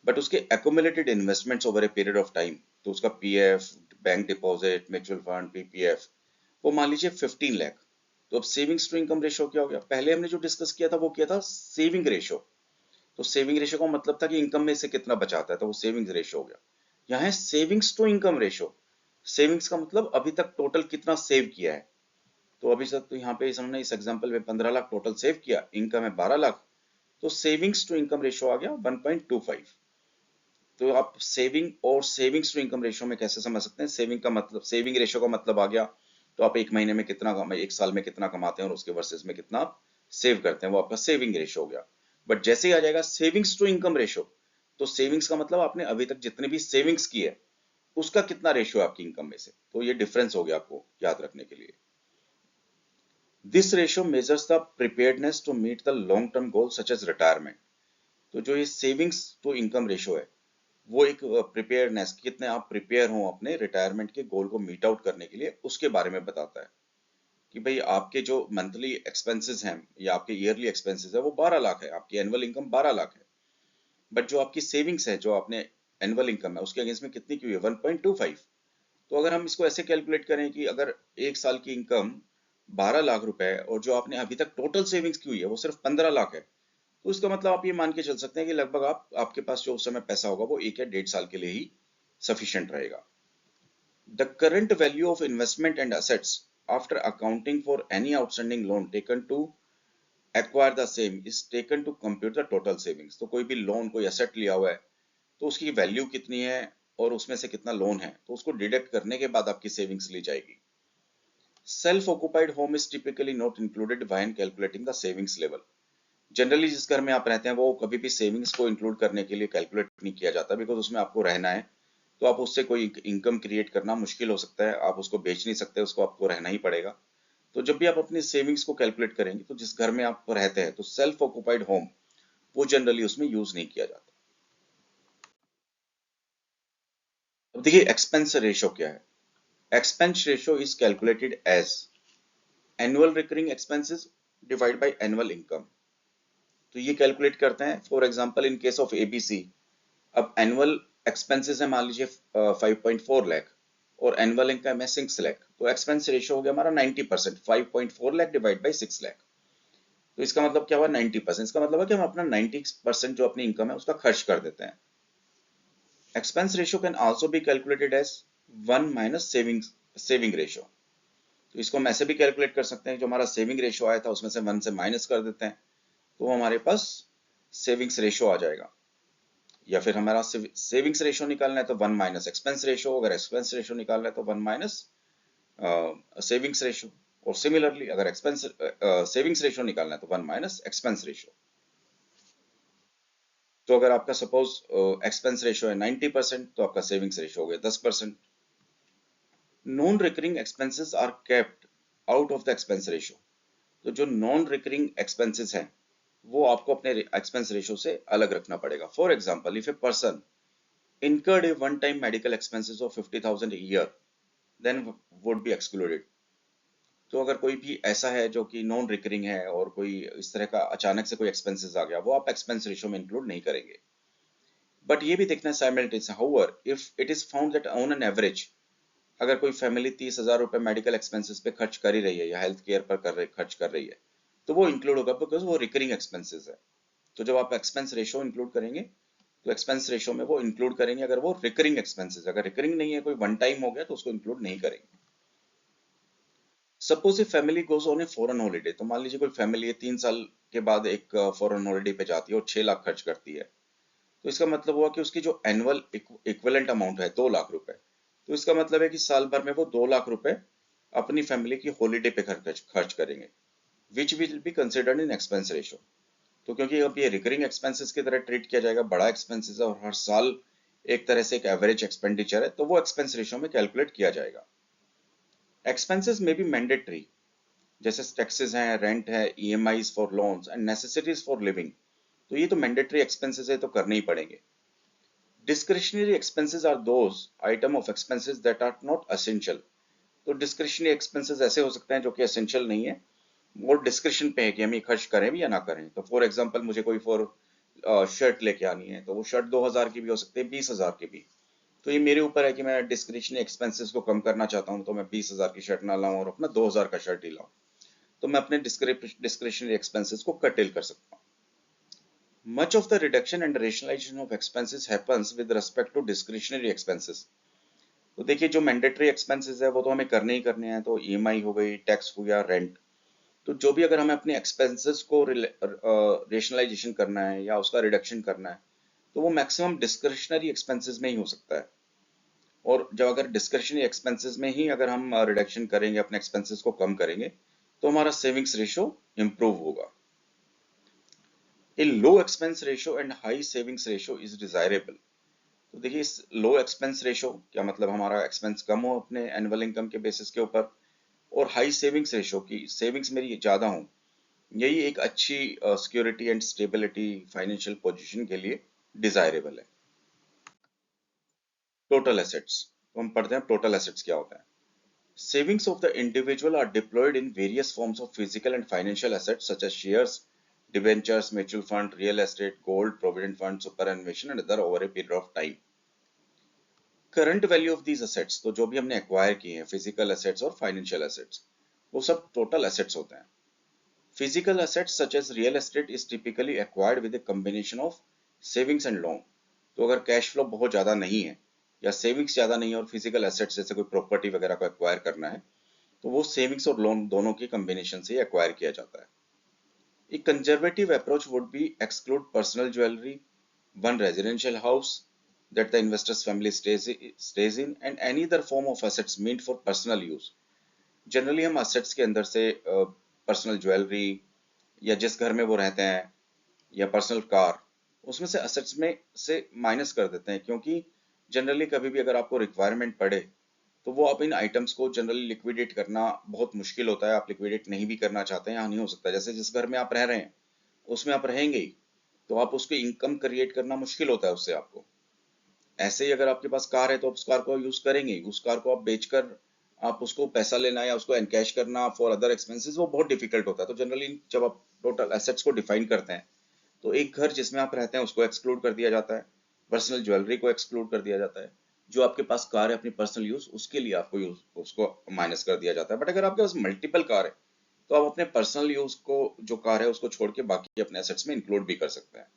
बट उसके accumulated investments over a period of time, तो उसका PF, bank deposit, mutual fund, PPF, वो मान लीजिए 15 लाख। तो अब सेविंग्स टू इनकम रेशियो क्या हो गया, पहले हमने जो डिस्कस किया था वो किया था सेविंग रेशियो। तो सेविंग रेशियो का मतलब था कि इनकम में से कितना बचाता है, तो वो सेविंग्स रेशियो हो गया। यहाँ है savings to income ratio. Savings का मतलब अभी तक टोटल कितना सेव किया है। तो अभी तक तो यहाँ पे हमने इस एग्जांपल में 15 लाख टोटल सेव किया, इनकम है 12 लाख, तो सेविंग्स टू इनकम रेशियो आ गया 1.25। तो आप सेविंग और सेविंग्स टू इनकम रेशियो में कैसे समझ सकते हैं। सेविंग का मतलब, सेविंग रेशियो का मतलब आ गया तो आप एक महीने में कितना एक साल में कितना कमाते हैं और उसके वर्सेस में कितना आप सेव करते हैं, वो आपका सेविंग रेशियो हो गया। बट जैसे ही आ जाएगा सेविंग्स टू इनकम रेशियो, तो सेविंग्स का मतलब आपने अभी तक जितने भी सेविंग्स की है उसका कितना रेशियो आपकी इनकम में से। तो ये डिफरेंस हो गया आपको याद रखने के लिए। This ratio measures the preparedness to meet the long term goal such as retirement. तो जो ये सेविंग्स टू इनकम रेशियो है वो एक प्रिपेयर्डनेस, कितने आप प्रिपेयर हो अपने रिटायरमेंट के गोल को मीट आउट करने के लिए, उसके बारे में बताता है। कि भाई आपके जो मंथली एक्सपेंसेस हैं या आपके ईयरली एक्सपेंसेस है वो 12 लाख है, आपकी एनुअल इनकम 12 लाख है, बट जो आपकी सेविंग्स है, जो आपने एनुअल इनकम है, उसके अगेंस्ट में कितनी की हुई है, 1.25। तो अगर हम इसको ऐसे कैलकुलेट करें कि अगर एक साल की इनकम 12 लाख रुपए है और जो आपने अभी तक टोटल सेविंग्स की हुई है वो सिर्फ 15 लाख है, तो इसका मतलब आप ये मान के चल सकते हैं कि लगभग आपके पास जो उस समय पैसा होगा वो 1 या 1.5 साल के लिए ही सफिशिएंट रहेगा। The current value of investment and assets after accounting for any outstanding loan taken to acquire the same is taken to compute the total savings. तो कोई भी लोन, कोई एसेट लिया हुआ है, तो उसकी वैल्यू कितनी है और उसमें से कितना लोन है, तो उसको डिडक्ट करने के बाद आपकी सेविंग्स ली जाएगी। Self occupied home is typically not included when calculating the savings level. Generally जिस घर में आप रहते हैं वो कभी भी सेविंग्स को इंक्लूड करने के लिए कैलकुलेट नहीं किया जाता, बिकॉज उसमें आपको रहना है, तो आप उससे कोई इनकम क्रिएट करना मुश्किल हो सकता है, आप उसको बेच नहीं सकते, उसको आपको रहना ही पड़ेगा। तो जब भी आप अपनी सेविंग्स को कैलकुलेट करेंगे तो जिस घर में आप रहते हैं तो सेल्फ ऑक्युपाइड होम वो जनरली उसमें यूज नहीं किया जाता। अब देखिए एक्सपेंस रेशियो क्या है। Expense ratio is calculated as annual recurring expenses divide by annual income. तो ये कैलकुलेट करते हैं for example in case of ABC. अब एनुअल एक्सपेंसेस है मान लीजिए 5.4 लाख और एनुअल इनकम है 6 लाख, तो एक्सपेंस रेशियो हो गया हमारा 90%। 5.4 लाख डिवाइड बाय 6 लाख, तो इसका मतलब क्या हुआ 90%। इसका मतलब है कि हम अपना 90% जो अपनी इनकम है उसका खर्च कर देते हैं। Expense ratio can also be calculated as 1 minus saving ratio. तो इसको हम ऐसे भी कैलकुलेट कर सकते हैं, जो हमारा सेविंग रेशियो आया था उसमें से 1 से माइनस कर देते हैं, तो हमारे पास सेविंग्स रेशियो आ जाएगा। या फिर हमारा सेविंग्स रेशियो निकालना है तो 1 माइनस एक्सपेंस रेशियो, अगर एक्सपेंस रेशियो निकालना है तो 1 माइनस सेविंग्स रेशियो। और सिमिलरली अगर एक्सपेंस सेविंग्स रेशियो निकालना है तो 1 माइनस एक्सपेंस रेशियो। तो अगर आपका सपोज एक्सपेंस रेशियो है 90%, तो आपका सेविंग्स रेशियो हो गया 10%। Non recurring expenses are kept out of the expense ratio. तो जो नॉन रिकरिंग एक्सपेंसेस हैं वो आपको अपने एक्सपेंस रेशियो से अलग रखना पड़ेगा। For example, if a person incurred a one time medical expenses of 50,000 a year, then would be excluded। तो अगर कोई भी ऐसा है जो कि नॉन रिकरिंग है और कोई इस तरह का अचानक से कोई एक्सपेंसेस आ गया, वो आप एक्सपेंस रेशियो में इंक्लूड नहीं करेंगे। बट ये भी देखना simultaneous, however if it is found that on an average अगर कोई फैमिली 30,000 रुपए मेडिकल एक्सपेंसेस पे खर्च कर ही रही है या हेल्थ केयर पर खर्च कर रही है, तो वो इंक्लूड होगा बिकॉज वो रिकरिंग एक्सपेंसेस है। तो जब आप एक्सपेंस रेशियो इंक्लूड करेंगे तो एक्सपेंस रेशियो में वो इंक्लूड करेंगे अगर वो रिकरिंग एक्सपेंसेस। अगर रिकरिंग नहीं है, कोई वन टाइम हो गया, तो उसको इंक्लूड नहीं करेंगे। Suppose a family goes on a foreign holiday. तो मान लीजिए कोई फैमिली है 3 साल के बाद एक फॉरेन हॉलीडे पे जाती है और 6 लाख खर्च करती है, तो इसका मतलब हुआ कि उसकी जो एनुअल इक्विवेलेंट अमाउंट है 2 लाख रुपए, तो इसका मतलब है कि साल भर में वो 2 लाख रुपए अपनी फैमिली की हॉलीडे पे खर्च करेंगे, which will be considered in expense ratio. तो क्योंकि अब ये रिकरिंग एक्सपेंसेस की तरह ट्रीट किया जाएगा, बड़ा एक्सपेंसेस है और हर साल एक तरह से एक एवरेज एक्सपेंडिचर है, तो वो एक्सपेंस रेशियो में कैलकुलेट किया जाएगा। एक्सपेंसेस में भी मैंडेटरी, जैसे टैक्सेस हैं, रेंट है, EMIs for loans and necessities for living, तो ये तो मैंडेटरी एक्सपेंसेस है, तो करने ही पड़ेंगे। Discretionary expenses are those item of expenses that are not essential. तो डिस्क्रिशनरी एक्सपेंसेस ऐसे हो सकते हैं जो कि एसेंशियल नहीं है, वो डिस्क्रिप्शन पे है कि हम ये खर्च करें भी या ना करें। तो फॉर एग्जांपल मुझे कोई शर्ट लेके आनी है, तो वो शर्ट 2,000 की भी हो सकती है, 20,000 की भी। तो ये मेरे ऊपर है कि मैं डिस्क्रिप्शनरी एक्सपेंसेस को कम करना चाहता हूँ, तो मैं 20,000 की शर्ट ना लाऊं और अपना 2,000 का शर्ट ही लाऊं। तो मैं अपने डिस्क्रिप्शनरी एक्सपेंसेस को कटेल कर सकता हूँ। Much of the reduction and rationalisation of expenses happens with respect to discretionary expenses. तो देखिए जो मैंडेटरी एक्सपेंसेस है वो तो हमें करने ही करने हैं, तो ईएमआई हो गई, टैक्स हो गया, रेंट। तो जो भी अगर हमें अपने एक्सपेंसेस को रेशनलाइजेशन करना है या उसका रिडक्शन करना है, तो वो मैक्सिमम डिस्क्रिशनरी एक्सपेंसेस में ही हो सकता है। और जब अगर डिस्क्रिशनरी एक्सपेंसेस में ही अगर हम रिडक्शन करेंगे, अपने एक्सपेंसेस को कम करेंगे, तो हमारा सेविंग्स रेशियो इंप्रूव होगा। A low expense ratio and high savings ratio is desirable. तो देखिए इस लो एक्सपेंस रेशियो क्या मतलब, हमारा एक्सपेंस कम हो अपने एनुअल इनकम के बेसिस के ऊपर, और हाई सेविंग्स रेशियो की सेविंग्स मेरी ज्यादा हो, यही एक अच्छी security and stability financial position के लिए डिजायरेबल है। टोटल एसेट्स, तो हम पढ़ते हैं टोटल एसेट्स क्या होता है। Savings of the individual are deployed in various forms of physical and financial assets such as shares, debentures, mutual fund, real estate, gold, provident fund, superannuation and other over a period of time. Current value of these assets, तो जो भी हमने acquire किए हैं physical assets और financial assets, वो सब total assets होते हैं. Physical assets such as real estate is typically acquired with a combination of savings and loan. तो अगर कैश फ्लो बहुत ज्यादा नहीं है या सेविंग्स ज्यादा नहीं है और फिजिकल एसेट्स जैसे कोई प्रॉपर्टी वगैरह को एक्वायर करना है, तो वो सेविंग्स और लोन दोनों की कॉम्बिनेशन से एक्वायर किया जाता है. A conservative approach would be exclude personal jewelry, one residential house that the investor's family stays in, and any other form of assets meant for personal use. Generally हम assets के अंदर से personal jewelry या जिस घर में वो रहते हैं या पर्सनल कार, उसमें से assets में से माइनस कर देते हैं, क्योंकि जनरली कभी भी अगर आपको रिक्वायरमेंट पड़े तो वो आप इन आइटम्स को जनरली लिक्विडेट करना बहुत मुश्किल होता है. आप लिक्विडेट नहीं भी करना चाहते हैं, यहाँ नहीं हो सकता. जैसे जिस घर में आप रह रहे हैं उसमें आप रहेंगे ही, तो आप उसको इनकम क्रिएट करना मुश्किल होता है उससे आपको. ऐसे ही अगर आपके पास कार है तो आप उस कार को यूज करेंगे, उस कार को आप बेचकर आप उसको पैसा लेना या उसको एनकैश करना फॉर अदर एक्सपेंसेस वो बहुत डिफिकल्ट होता है. तो जनरली जब आप टोटल एसेट्स को डिफाइन करते हैं तो एक घर जिसमें आप रहते हैं उसको एक्सक्लूड कर दिया जाता है, पर्सनल ज्वेलरी को एक्सक्लूड कर दिया जाता है, जो आपके पास कार है अपनी पर्सनल यूज उसके लिए आपको यूज उसको माइनस कर दिया जाता है. बट अगर आपके पास मल्टीपल कार है तो आप अपने पर्सनल यूज को जो कार है उसको छोड़ के बाकी अपने एसेट्स में इंक्लूड भी कर सकते हैं.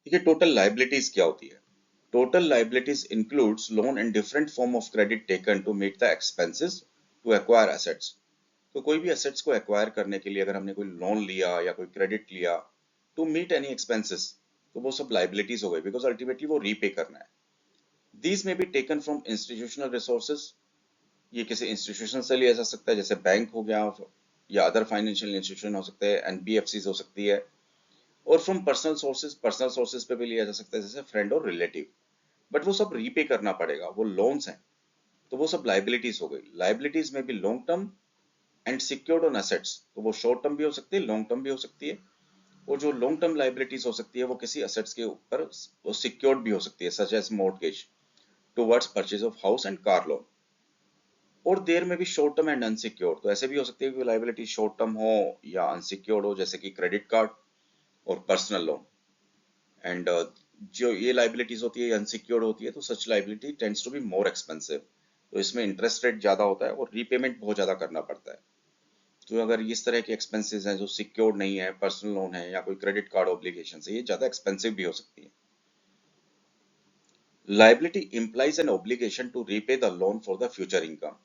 देखिए टोटल लाइबिलिटीज क्या होती है. Total liabilities includes loan and different form of credit taken to meet the expenses to acquire assets. तो कोई भी एसेट्स को एक्वायर करने के लिए अगर हमने कोई लोन लिया या कोई क्रेडिट लिया टू मीट एनी एक्सपेंसेस, तो वो सब लाइबिलिटीज हो गई, बिकॉज अल्टीमेटली वो रीपे करना है. दीज में be taken from institutional resources. ये किसी इंस्टीट्यूशन से लिया जा सकता है, जैसे बैंक हो गया या अदर फाइनेंशियल इंस्टीट्यूशन हो सकते हैं, एनबीएफसी हो सकती है, और फ्रॉम पर्सनल सोर्सेज पे भी लिया जा सकता है जैसे फ्रेंड और रिलेटिव. बट वो सब रीपे करना पड़ेगा, वो लोन्स हैं, तो वो सब लाइबिलिटीज हो गई. लाइबिलिटीज में भी long term and secured on assets, तो वो शॉर्ट टर्म भी हो सकती है, लॉन्ग टर्म भी हो सकती है. और जो लॉन्ग टर्म लाइबिलिटीज हो सकती है वो किसी एसेट्स के ऊपर वो सिक्योर्ड भी हो सकती है, such as mortgage towards purchase of house and car loan. और देयर में भी शॉर्ट टर्म एंड अनसिक्योर्ड, तो ऐसे भी हो सकती है कि लाइबिलिटी शॉर्ट टर्म हो या अनसिक्योर्ड हो, जैसे कि क्रेडिट कार्ड और पर्सनल लोन. एंड जो ये लाइबिलिटीज होती है अनसिक्योर्ड होती है, तो such liability tends to be more expensive. तो इसमें इंटरेस्ट रेट ज्यादा होता है और रीपेमेंट बहुत ज्यादा करना पड़ता है. तो अगर इस तरह के एक्सपेंसेस हैं जो सिक्योर्ड नहीं है, पर्सनल लोन है या कोई क्रेडिट कार्ड ऑब्लिगेशन है, ये ज्यादा एक्सपेंसिव भी हो सकती है. Liability implies an obligation to repay the loan for the future income.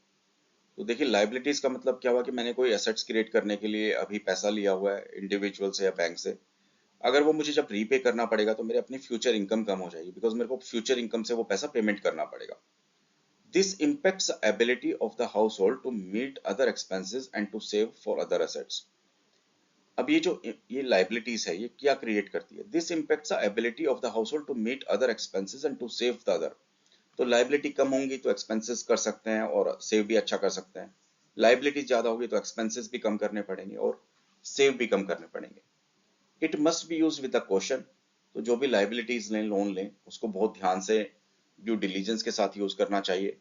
तो देखिए लाइबिलिटीज का मतलब क्या हुआ कि मैंने कोई एसेट्स क्रिएट करने के लिए अभी पैसा लिया हुआ है इंडिविजुअल से या बैंक से. अगर वो मुझे जब रीपे करना पड़ेगा तो मेरे अपनी फ्यूचर इनकम कम हो जाएगी, बिकॉज मेरे को फ्यूचर इनकम से वो पैसा पेमेंट करना पड़ेगा. This impacts the ability of the household to meet other expenses and to save for other assets. अब ये लाइबिलिटीज है, ये क्या क्रिएट करती है. This impacts the ability of the household to meet other expenses and to save the other. तो liability कम होंगी तो एक्सपेंसेस कर सकते हैं और सेव भी अच्छा कर सकते हैं. लाइबिलिटी ज्यादा होगी तो एक्सपेंसेस भी कम करने पड़ेंगे और सेव भी कम करने पड़ेंगे. It must be use with the question. तो जो भी लाइबिलिटीज लें, लोन लें, उसको बहुत ध्यान से ड्यू डिलीजेंस के साथ यूज करना चाहिए.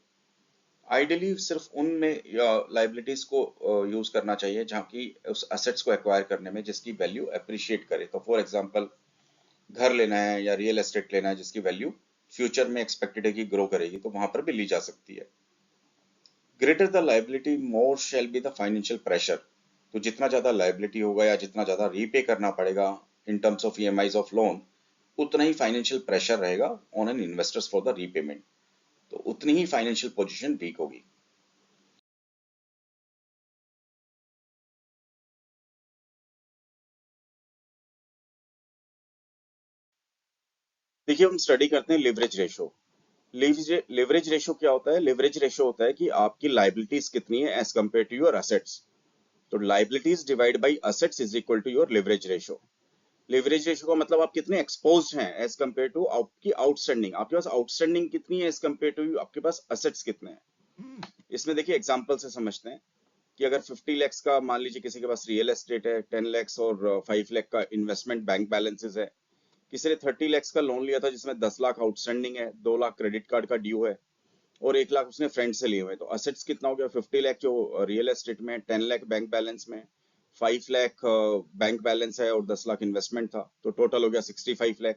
आइडियली सिर्फ उनमें लाइबिलिटीज को यूज करना चाहिए जहाँ की उस असेट्स को एक्वायर करने में जिसकी वैल्यू अप्रिशिएट करे. तो फॉर एग्जांपल घर लेना है या रियल एस्टेट लेना है जिसकी वैल्यू फ्यूचर में एक्सपेक्टेड है कि ग्रो करेगी, तो वहां पर भी ली जा सकती है. Greater the liability more shall be the financial pressure. तो जितना ज्यादा लाइबिलिटी होगा या जितना ज्यादा रीपे करना पड़ेगा इन terms of EMIs of loan, उतना ही फाइनेंशियल प्रेशर रहेगा on an investors for the repayment. तो उतनी ही फाइनेंशियल पोजीशन वीक होगी. देखिए हम स्टडी करते हैं लिवरेज रेशो. लिवरेज रेशो क्या होता है. लिवरेज रेशो होता है कि आपकी लाइबिलिटीज कितनी है as compare to your assets. तो liabilities divide by assets is equal to your leverage ratio. Leverage ratio का मतलब आप कितने एक्सपोज्ड हैं एज कंपेयर टू आपकी आउटस्टैंडिंग. आपके पास आउटस्टैंडिंग कितनी है एज कंपेयर टू आपके पास असेट्स कितने हैं. इसमें देखिए एग्जांपल से समझते हैं कि अगर 50 lakhs का मान लीजिए किसी के पास रियल एस्टेट है, 10 lakhs और 5 lakh का इन्वेस्टमेंट बैंक बैलेंसेस है, किसी ने 30 lakhs का लोन लिया था जिसमें 10 लाख आउटस्टैंडिंग है, 2 लाख क्रेडिट कार्ड का ड्यू है, और 1 लाख उसने फ्रेंड से लिए हुए, तो असेट्स कितना हो गया? 50 लाख जो रियल एस्टेट में, 10 लाख बैंक बैलेंस में, 5 लाख बैंक बैलेंस है और 10 लाख इन्वेस्टमेंट था, तो टोटल हो गया 65 लाख।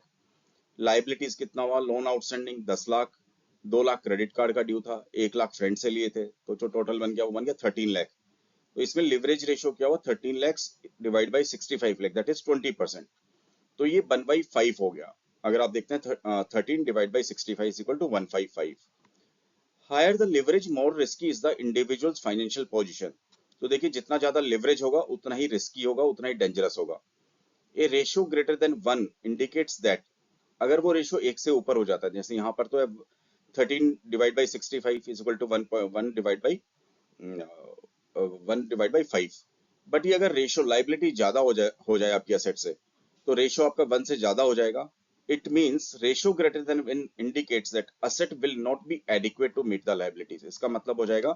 लाइबिलिटीज कितना हुआ? Loan outstanding 10 lakh, 2 lakh credit card का ड्यू था, 1 लाख फ्रेंड से लिए थे, तो जो टोटल बन गया वो बन गया 13 लाख। तो इसमें लिवरेज रेशियो क्या हुआ? 13 lakhs divide by 65 lakh, that is 20%। तो ये 1/5 हो गया। अगर आप देखते हैं 13 divide by 65 is equal to 155। Higher the leverage more risky is the individual's financial position. तो देखिए जितना ज्यादा लिवरेज होगा उतना ही रिस्की होगा, उतना ही डेंजरस होगा। ए ratio greater then 1 indicates that, अगर वो रेशियो 1 से ऊपर हो जाता है, जैसे यहाँ पर तो है 13 divide by 65 is equal to 1 divide by 1/5, but ये अगर रेशियो लाइबिलिटी ज्यादा हो जाए आपकी एसेट से, तो रेशियो आपका 1 से ज्यादा हो जाएगा। It means ratio greater than indicates that asset will not be adequate to meet the liabilities. इसका मतलब हो जाएगा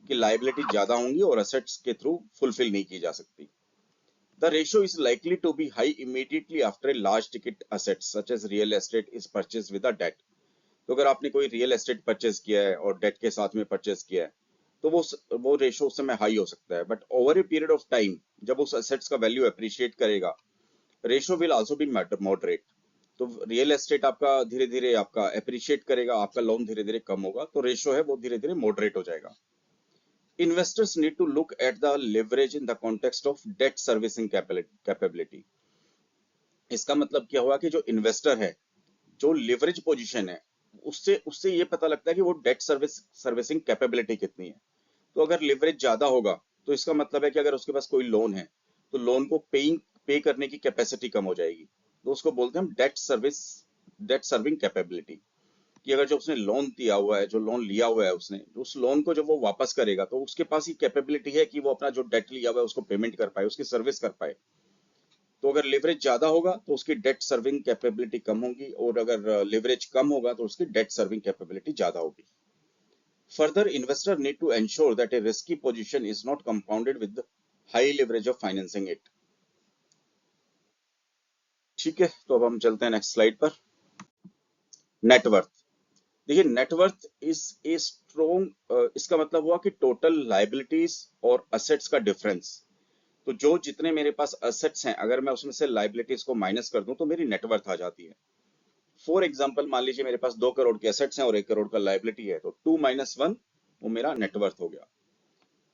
कि लाइबिलिटी ज्यादा होंगी और असेट्स के थ्रू फुलफिल नहीं की जा सकती। The ratio is likely to be high immediately after a large ticket asset such as real estate is purchased with a debt. तो अगर आपने कोई रियल एस्टेट परचेज किया है और डेट के साथ में परचेज किया है, तो वो रेशियो उस समय हाई हो सकता है, but over a period of time जब उस एसेट्स का वैल्यू अप्रिशिएट करेगा, ratio will also be moderate. तो रियल एस्टेट आपका धीरे धीरे आपका अप्रिशिएट करेगा, आपका लोन धीरे धीरे कम होगा, तो रेशियो है वो धीरे धीरे मॉडरेट हो जाएगा। Investors need to look at the leverage in the context of debt servicing capability. इसका मतलब क्या हुआ कि जो इन्वेस्टर है, जो लिवरेज पोजीशन है, उससे उससे ये पता लगता है कि वो डेट सर्विसिंग कैपेबिलिटी कितनी है। तो अगर लिवरेज ज्यादा होगा, तो इसका मतलब है कि अगर उसके पास कोई लोन है, तो लोन को पे करने की कैपेसिटी कम हो जाएगी, तो उसको बोलते हैं हम डेट सर्विंग कैपेबिलिटी। कि अगर जो उसने लोन दिया हुआ है, जो लोन लिया हुआ है उसने, उस लोन को जब वो वापस करेगा, तो उसके पास ये कैपेबिलिटी है कि वो अपना जो डेट लिया हुआ है उसको पेमेंट कर पाए, उसकी सर्विस कर पाए। तो अगर लिवरेज ज्यादा होगा तो उसकी डेट सर्विंग कैपेबिलिटी कम होगी, और अगर लिवरेज कम होगा तो उसकी डेट सर्विंग कैपेबिलिटी ज्यादा होगी। Further, investor need to ensure that a risky position is not compounded with high leverage of financing it. ठीक है, तो अब हम चलते हैं नेक्स्ट स्लाइड पर। नेटवर्थ। देखिए नेटवर्थ इज ए स्ट्रोंग, इसका मतलब हुआ कि टोटल लाइबिलिटीज और असेट्स का डिफरेंस। तो जो जितने मेरे पास असेट्स हैं, अगर मैं उसमें से लाइबिलिटीज को माइनस कर दूं तो मेरी नेटवर्थ आ जाती है। फॉर एग्जाम्पल, मान लीजिए मेरे पास 2 करोड़ के असेट्स हैं और 1 करोड़ का लाइबिलिटी है, तो 2 - 1 वो मेरा नेटवर्थ हो गया।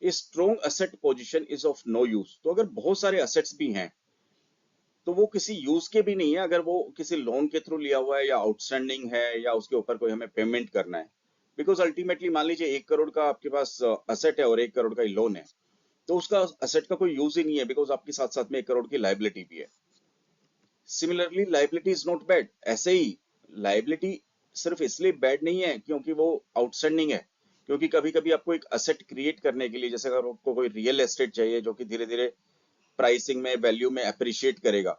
A strong asset position is of no use. तो अगर बहुत सारे असेट्स भी हैं, तो वो किसी यूज के भी नहीं है, अगर वो किसी लोन के थ्रू लिया हुआ है या आउटस्टैंडिंग है या उसके ऊपर कोई हमें पेमेंट करना है। बिकॉज अल्टीमेटली मान लीजिए 1 करोड़ का आपके पास असेट है और 1 करोड़ का ही लोन है, तो उसका असेट का कोई यूज ही नहीं है, बिकॉज आपके साथ साथ में 1 करोड़ की लाइबिलिटी भी है। Similarly liability is not bad. ऐसे ही लाइबिलिटी सिर्फ इसलिए बैड नहीं है क्योंकि वो आउटस्टैंडिंग है, क्योंकि कभी कभी आपको एक असेट क्रिएट करने के लिए, जैसे अगर आपको कोई रियल एस्टेट चाहिए जो कि धीरे धीरे प्राइसिंग में, वैल्यू में अप्रिशिएट करेगा,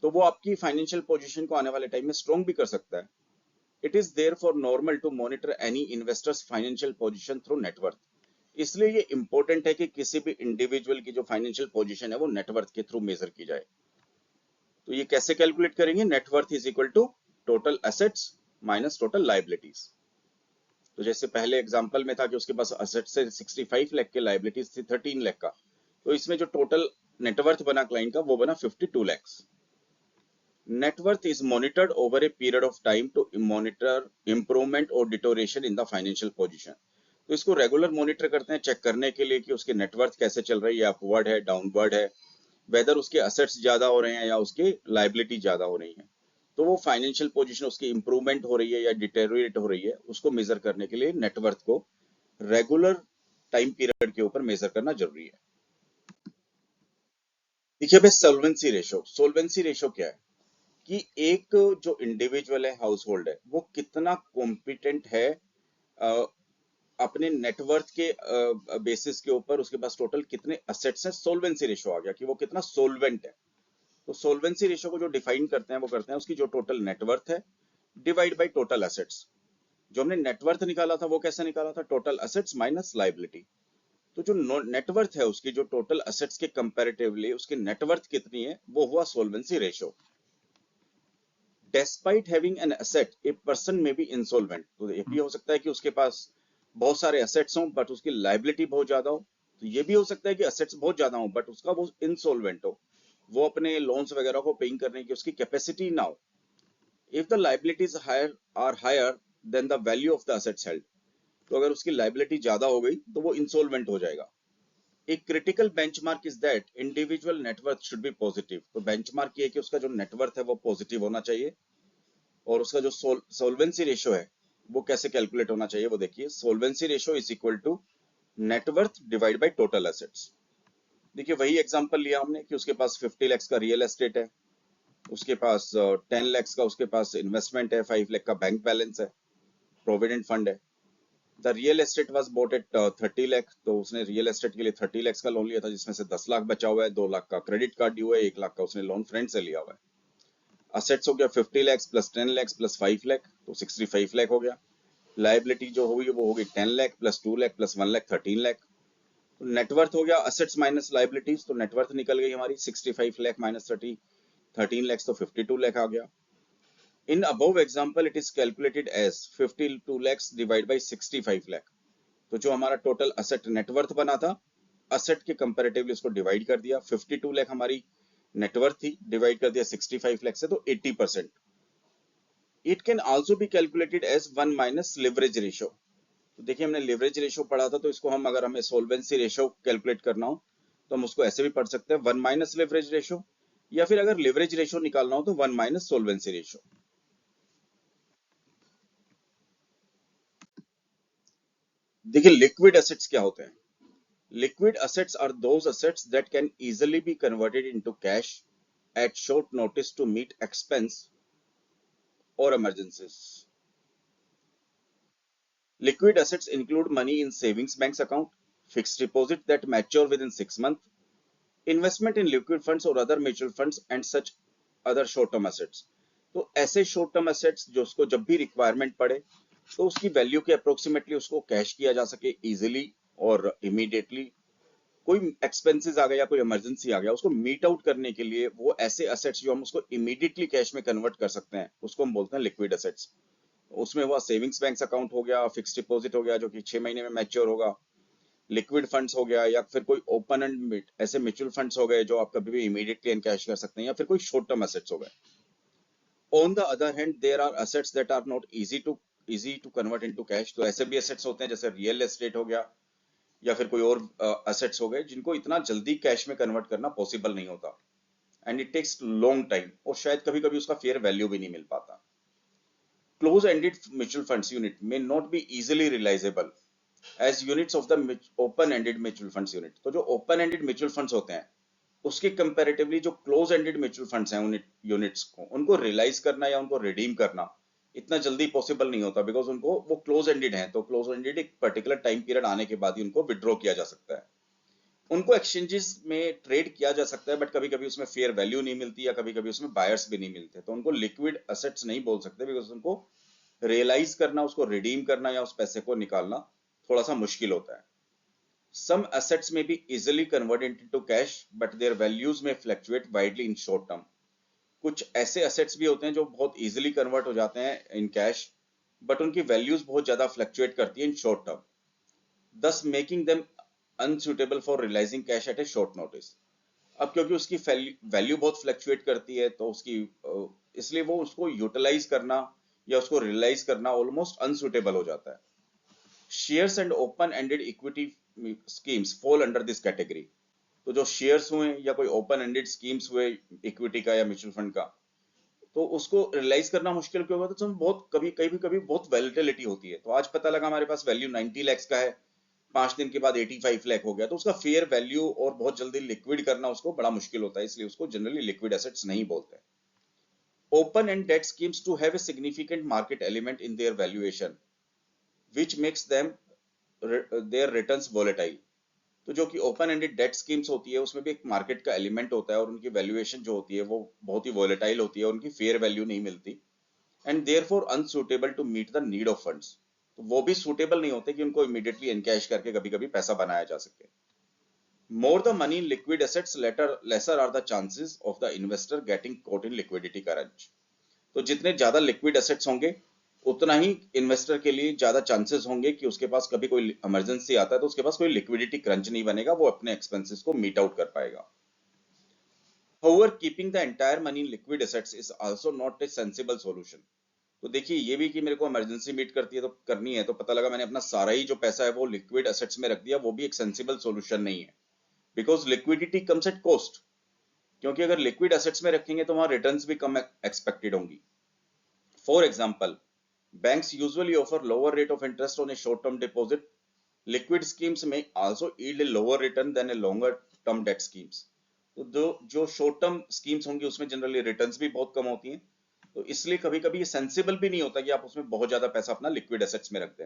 तो वो आपकी फाइनेंशियल पोजीशन को आने वाले टाइम में स्ट्रॉन्ग भी कर सकता है। It is therefore normal to monitor any investor's financial position through net worth. इसलिए ये इंपॉर्टेंट है कि किसी भी इंडिविजुअल की जो फाइनेंशियल पोजीशन है वो नेटवर्थ के थ्रू मेजर की जाए। तो ये कैसे कैलकुलेट करेंगे? Net worth is equal to total assets minus total liabilities. तो जैसे पहले एग्जांपल में था कि उसके पास असेट से 65 लाख के, लाइबिलिटीज थी 13 लाख का, तो इसमें जो टोटल नेटवर्थ बना क्लाइंट का वो बना 52 lakhs। Net worth is monitored over a period of time to monitor improvement or deterioration in the financial position. तो इसको रेगुलर मॉनिटर करते हैं, चेक करने के लिए कि उसके नेटवर्थ कैसे चल रही है, अपवर्ड है, डाउनवर्ड है, वेदर उसके असेट्स ज्यादा हो रहे हैं या उसके लाइबिलिटी ज्यादा हो रही है। तो वो फाइनेंशियल पोजीशन उसकी इंप्रूवमेंट हो रही है या डिटेरियोरेट हो रही है, उसको मेजर करने के लिए नेटवर्थ को रेगुलर टाइम पीरियड के ऊपर मेजर करना जरूरी है। देखिए भाई, सोल्वेंसी रेशो। सोल्वेंसी रेशो क्या है कि एक जो इंडिविजुअल है, हाउस होल्ड है, वो कितना कॉम्पिटेंट है अपने नेटवर्थ के बेसिस के ऊपर, उसके पास टोटल कितने असेट्स हैं, सोल्वेंसी रेशो आ गया कि वो कितना सोल्वेंट है। तो सोल्वेंसी रेशो को जो डिफाइन करते हैं वो करते हैं उसकी जो टोटल नेटवर्थ है डिवाइड बाय टोटल असेट्स। जो हमने नेटवर्थ निकाला था वो कैसे निकाला था? Total assets minus liability. तो जो नेटवर्थ है उसकी, जो टोटल असेट्स के कंपैरेटिवली उसकी नेटवर्थ कितनी है, वो हुआ सोल्वेंसी ratio. Despite having an asset, a person may be insolvent। तो ये भी हो सकता है कि उसके पास बहुत सारे एसेट्स हों बट उसकी लाइबिलिटी बहुत ज्यादा हो, तो ये भी हो सकता है कि एसेट्स बहुत ज्यादा हो बट उसका वो इंसॉल्वेंट हो, वो अपने लोन्स वगैरह को पेइंग करने की उसकी कैपेसिटी ना हो। If the liabilities higher are higher than the value of the assets held, तो अगर उसकी लाइबिलिटी ज्यादा हो गई तो वो इंसॉल्वेंट हो जाएगा। एक critical benchmark is that individual net worth should be positive, तो बेंचमार्क ये है कि उसका जो नेटवर्थ है वो पॉजिटिव होना चाहिए। और उसका जो सोल्वेंसी रेशियो है वो कैसे कैलकुलेट होना चाहिए वो देखिए, solvency ratio is equal to net worth divide by total assets. देखिए वही एग्जांपल लिया हमने कि उसके पास 50 लाख का रियल एस्टेट है, उसके पास 10 लाख का उसके पास इन्वेस्टमेंट है, 5 लाख का बैंक बैलेंस है, प्रोविडेंट फंड है। The real estate was bought at 30 lakh, तो उसने रियल एस्टेट के लिए 30 लाख का लोन लिया था जिसमें से 10 लाख बचा हुआ है, 2 लाख का क्रेडिट कार्ड ड्यू है, 1 लाख का उसने लोन फ्रेंड से लिया हुआ है। असेट्स हो गया 50 लाख प्लस 10 लाख प्लस 5 लाख, तो 65 लाख हो गया। लाइबिलिटी जो होगी वो होगी 10 लाख प्लस 2 लाख प्लस 1 लाख 13 लाख। तो नेटवर्थ हो गया असेट्स माइनस लाइबिलिटीज, तो नेटवर्थ निकल गई हमारी 65 लाख माइनस 13 लाख, तो 52 लाख आ गया। In above example, it is calculated as 52 lakhs divided by 65 lakh. तो जो हमारा टोटल असेट नेटवर्थ बना था, असेट के कंपैरेटिवली उसको डिवाइड कर दिया, 52 लाख हमारी नेटवर्थ थी, डिवाइड कर दिया 65 लाख से, तो 80%। It can also be calculated as 1 minus leverage ratio. तो देखिए हमने लिवरेज रेशियो पढ़ा था, तो इसको हम अगर हमें सोल्वेंसी रेशियो कैलकुलेट करना हो तो हम उसको ऐसे भी पढ़ सकते हैं, 1 माइनस लिवरेज रेशियो, या फिर अगर लिवरेज रेशियो निकालना हो तो 1 माइनस सोल्वेंसी रेशियो। देखिए लिक्विड एसेट्स क्या होते हैं? Liquid assets are those assets that can easily be converted into cash at short notice to meet expense or emergencies. Liquid assets include money in savings banks account, fixed deposit that mature within 6 months, investment in liquid funds or other mutual funds and such other short term assets. तो ऐसे short term assets जो उसको जब भी requirement पड़े तो उसकी value के अप्रोक्सीमेटली उसको कैश किया जा सके इजीली और इमीडिएटली, कोई एक्सपेंसेस आ गया या कोई इमरजेंसी आ गया उसको मीट आउट करने के लिए, वो ऐसे एसेट्स जो हम उसको इमीडिएटली कैश में कन्वर्ट कर सकते हैं उसको हम बोलते हैं लिक्विड एसेट्स। उसमें हुआ सेविंग्स बैंक अकाउंट हो गया, फिक्स डिपॉजिट हो गया जो कि 6 महीने में मैच्योर होगा, लिक्विड फंड्स हो गया, या फिर कोई ओपन एंड ऐसे म्यूचुअल फंड्स हो गए जो आप कभी भी इमीडिएटली एनकैश कर सकते हैं, या फिर कोई शॉर्ट टर्म एसेट्स हो गए। On the other hand there are assets that are not easy to convert into cash, तो ऐसे भी एसेट्स होते हैं जैसे रियल एस्टेट हो गया या फिर कोई और एसेट्स हो गए जिनको इतना जल्दी कैश में कन्वर्ट करना पॉसिबल नहीं होता, and it takes long time, और शायद कभी कभी उसका फेयर वैल्यू भी नहीं मिल पाता। Close ended mutual funds unit may not be easily realizable as units of the open ended mutual funds unit, तो जो ओपन एंडेड म्यूचुअल फंड्स होते हैं उसके कंपैरेटिवली जो क्लोज एंडेड म्यूचुअल फंड्स हैं यूनिट्स को उनको रियलाइज करना या उनको रिडीम करना इतना जल्दी पॉसिबल नहीं होता, बिकॉज उनको वो क्लोज एंडेड हैं, तो क्लोज एंडेड एक पर्टिकुलर टाइम पीरियड आने के बाद ही उनको विड्रॉ किया जा सकता है। उनको एक्सचेंजेस में ट्रेड किया जा सकता है बट कभी कभी उसमें फेयर वैल्यू नहीं मिलती या कभी कभी उसमें बायर्स भी नहीं मिलते, तो उनको लिक्विड एसेट्स नहीं बोल सकते, बिकॉज उनको रियलाइज करना, उसको रिडीम करना या उस पैसे को निकालना थोड़ा सा मुश्किल होता है। Some assets may be easily converted into cash but their values may fluctuate widely in short term. कुछ ऐसे assets भी होते हैं जो बहुत easily convert हो जाते हैं in cash but उनकी values बहुत ज्यादा fluctuate करती है in short term, thus making them unsuitable for realizing cash at a short notice. अब क्योंकि उसकी वैल्यू बहुत फ्लक्चुएट करती है तो उसकी इसलिए वो उसको यूटिलाइज करना या उसको रियलाइज करना ऑलमोस्ट अनसुटेबल हो जाता है। Shares and open ended equity schemes fall under this category, तो जो शेयर्स हुए या कोई ओपन एंडेड स्कीम्स हुए इक्विटी का या म्यूचुअल फंड का, तो उसको रियलाइज करना मुश्किल क्यों होगा, तो बहुत कभी कभी कभी बहुत वैलिटिलिटी होती है, तो आज पता लगा हमारे पास वैल्यू 90 लाख का है, 5 दिन के बाद 85 लाख हो गया, तो उसका फेयर वैल्यू और बहुत जल्दी लिक्विड करना उसको बड़ा मुश्किल होता है, इसलिए उसको जनरली लिक्विड एसेट्स नहीं बोलते। Open end debt schemes to have a significant market element in their valuation which makes them their returns volatile, तो जो कि ओपन एंडेड डेट स्कीम्स होती है उसमें भी एक मार्केट का एलिमेंट होता है और उनकी वैल्यूएशन जो होती है वो बहुत ही वोलेटाइल होती है, उनकी फेयर वैल्यू नहीं मिलती, and therefore unsuitable to meet the need of funds, तो वो भी सूटेबल नहीं होते कि उनको इमीडिएटली एनकैश करके कभी कभी पैसा बनाया जा सके। More the money in liquid assets lesser are the chances of the investor getting caught in liquidity crunch, तो जितने ज्यादा लिक्विड एसेट्स होंगे उतना ही इन्वेस्टर के लिए ज्यादा चांसेस होंगे कि उसके पास कभी कोई इमरजेंसी आता है तो उसके पास कोई लिक्विडिटी क्रंच नहीं बनेगा, वो अपने एक्सपेंसेस को मीट आउट कर पाएगा। However, keeping the entire money in liquid assets is also not a sensible solution. तो देखिए ये भी कि मेरे को इमरजेंसी मीट करती है तो करनी है, तो पता लगा मैंने अपना सारा ही जो पैसा है वो लिक्विड एसेट्स में रख दिया, वो भी एक सेंसिबल सॉल्यूशन नहीं है। Because liquidity comes at cost, क्योंकि अगर लिक्विड एसेट्स में रखेंगे तो वहां रिटर्न्स भी कम एक्सपेक्टेड होंगी। For example, banks usually offer lower rate of interest on a short term deposit. Liquid schemes may also yield a lower return than a longer term debt schemes. तो जो short term schemes होंगी उसमें generally returns भी बहुत कम होती हैं, तो इसलिए कभी कभी ये सेंसिबल भी नहीं होता कि आप उसमें बहुत ज्यादा पैसा अपना लिक्विड एसेट्स में रख दें।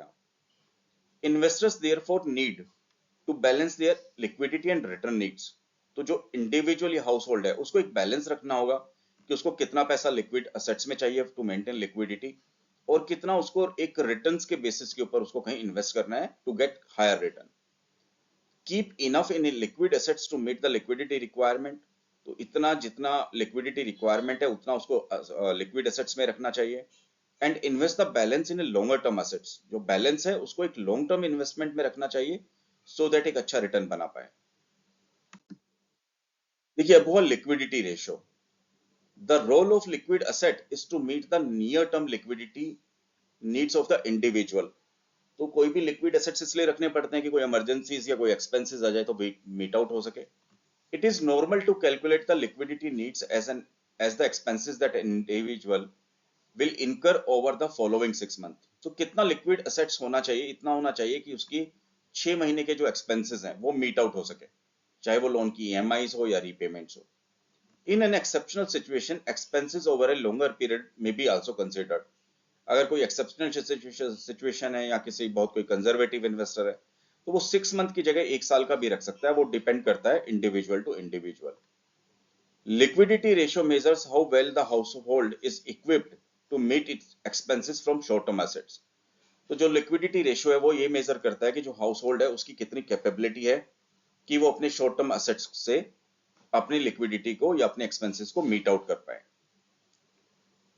Investors therefore need to balance their liquidity and return needs. तो जो इंडिविजुअली हाउस होल्ड है उसको एक बैलेंस रखना होगा कि उसको कितना पैसा लिक्विड एसेट्स में चाहिए टू मेंटेन लिक्विडिटी, और कितना उसको एक रिटर्न्स के बेसिस के ऊपर उसको कहीं इन्वेस्ट करना है to get higher return. Keep enough in liquid assets to meet the liquidity requirement. तो इतना जितना लिक्विडिटी रिक्वायरमेंट है उतना उसको लिक्विड एसेट्स में रखना चाहिए। And invest the balance in longer term assets. जो बैलेंस है उसको एक लॉन्ग टर्म इन्वेस्टमेंट में रखना चाहिए सो दैट एक अच्छा रिटर्न बना पाए। देखिए अब हुआ liquidity ratio. The role of liquid asset is to meet the near term liquidity needs of the individual. तो कोई भी लिक्विड एसेट्स इसलिए रखने पड़ते हैं कि कोई इमरजेंसीज या कोई एक्सपेंसेस आ जाए तो मीट आउट हो सके। It is normal to calculate the liquidity needs as the expenses that an individual will incur over the following 6 month. तो कितना लिक्विड एसेट्स होना चाहिए, इतना होना चाहिए कि उसकी 6 महीने के जो एक्सपेंसेस हैं वो मीट आउट हो सके, चाहे वो लोन की ईएमआईज हो या रीपेमेंट्स हो। In an exceptional situation expenses over A longer period में बी आल्सो कंसिडर्ड। अगर कोई एक्सेप्शनल सिचुएशन है या किसी बहुत कोई कंजर्वेटिव इन्वेस्टर है तो वो 6 मंथ की जगह 1 साल का भी रख सकता है, वो डिपेंड करता है individual to individual. Liquidity ratio measures how well the household is equipped to meet its expenses from short term assets. तो जो लिक्विडिटी रेशियो है वो ये मेजर करता है कि जो हाउस होल्ड है उसकी कितनी कैपेबिलिटी है कि वो अपने शॉर्ट टर्म एसेट्स से अपनी लिक्विडिटी को या अपने एक्सपेंसेस को मीट आउट कर पाए।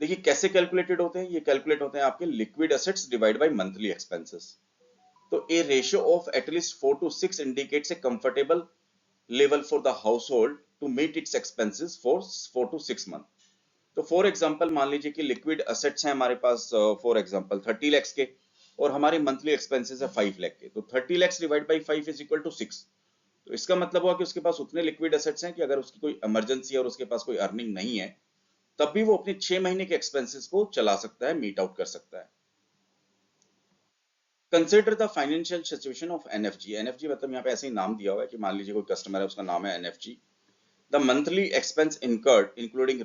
देखिए कैसे कैलकुलेटेड होते हैं, ये कैलकुलेट होते हैं आपके liquid assets divide by monthly expenses. तो a ratio of at least 4 to 6 indicates a comfortable level for the household to meet its expenses for 4 to 6 month. तो फॉर एग्जांपल मान लीजिए कि लिक्विड एसेट्स हैं हमारे पास फॉर एग्जांपल 30 lakhs के, और हमारे मंथली एक्सपेंसेस है 5 लाख के, तो 30 lakhs divide by 5 is equal to 6। तो इसका मतलब हुआ कि उसके पास उतने लिक्विड एसेट्स हैं कि अगर उसकी कोई इमरजेंसी है और उसके पास कोई अर्निंग नहीं है तब भी वो अपने 6 महीने के एक्सपेंसेस को चला सकता है, मीट आउट कर सकता है। Consider the financial situation of NFG. NFG मतलब यहाँ पे ऐसे ही नाम दिया हुआ है कि मान लीजिए कोई कस्टमर है उसका नाम है NFG. The monthly expense incurred including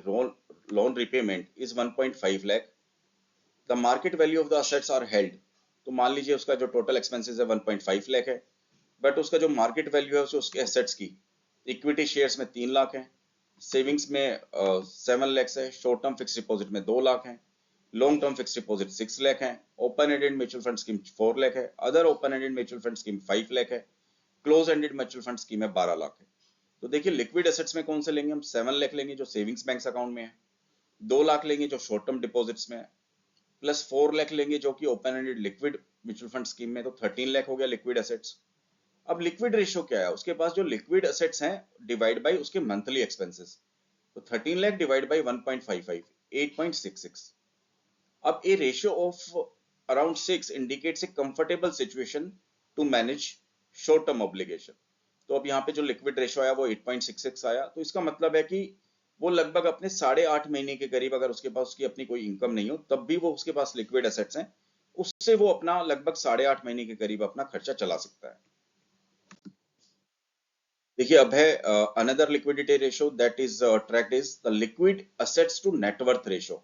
loan repayment is 1.5 lakh। The market value of the assets are held. तो मान लीजिए उसका जो टोटल एक्सपेंसेस है 1.5 लाख है, बट उसका जो मार्केट वैल्यू है उसके एसेट्स की, इक्विटी शेयर्स में 3 लाख है, सेविंग्स में 7 lakhs है, शॉर्ट टर्म फिक्स डिपॉजिट में 2 लाख है, long term fixed deposit 6 lakh है, open ended mutual fund scheme 4 lakh है, other open ended mutual fund scheme 5 lakh है, close ended mutual fund scheme है 12 लाख है। तो देखिए लिक्विड एसेट्स में कौन से लेंगे हम, 7 लाख लेंगे जो सेविंग्स बैंक अकाउंट में है, 2 लाख लेंगे जो शॉर्ट टर्म डिपॉजिट्स में है, प्लस 4 लाख लेंगे जो कि open ended liquid mutual fund scheme में, तो 13 लाख हो गया लिक्विड एसेट्स। अब लिक्विड रेशियो क्या है, उसके पास जो लिक्विड एसेट्स हैं डिवाइड बाय उसके मंथली एक्सपेंसेस, तो 13 लाख डिवाइड बाय 1.55, 8.66। अब a ratio of around 6 indicates a comfortable situation to manage short term obligation. तो अब यहाँ पे जो लिक्विड रेशियो आया वो 8.66 आया, तो इसका मतलब है कि वो लगभग अपने 8.5 महीने के करीब, अगर उसके पास उसकी अपनी कोई इनकम नहीं हो तब भी वो उसके पास लिक्विड एसेट्स हैं, उससे वो अपना लगभग 8.5 महीने के करीब अपना खर्चा चला सकता है। देखिए अब है another liquidity ratio that is tracked is the liquid assets to net worth ratio,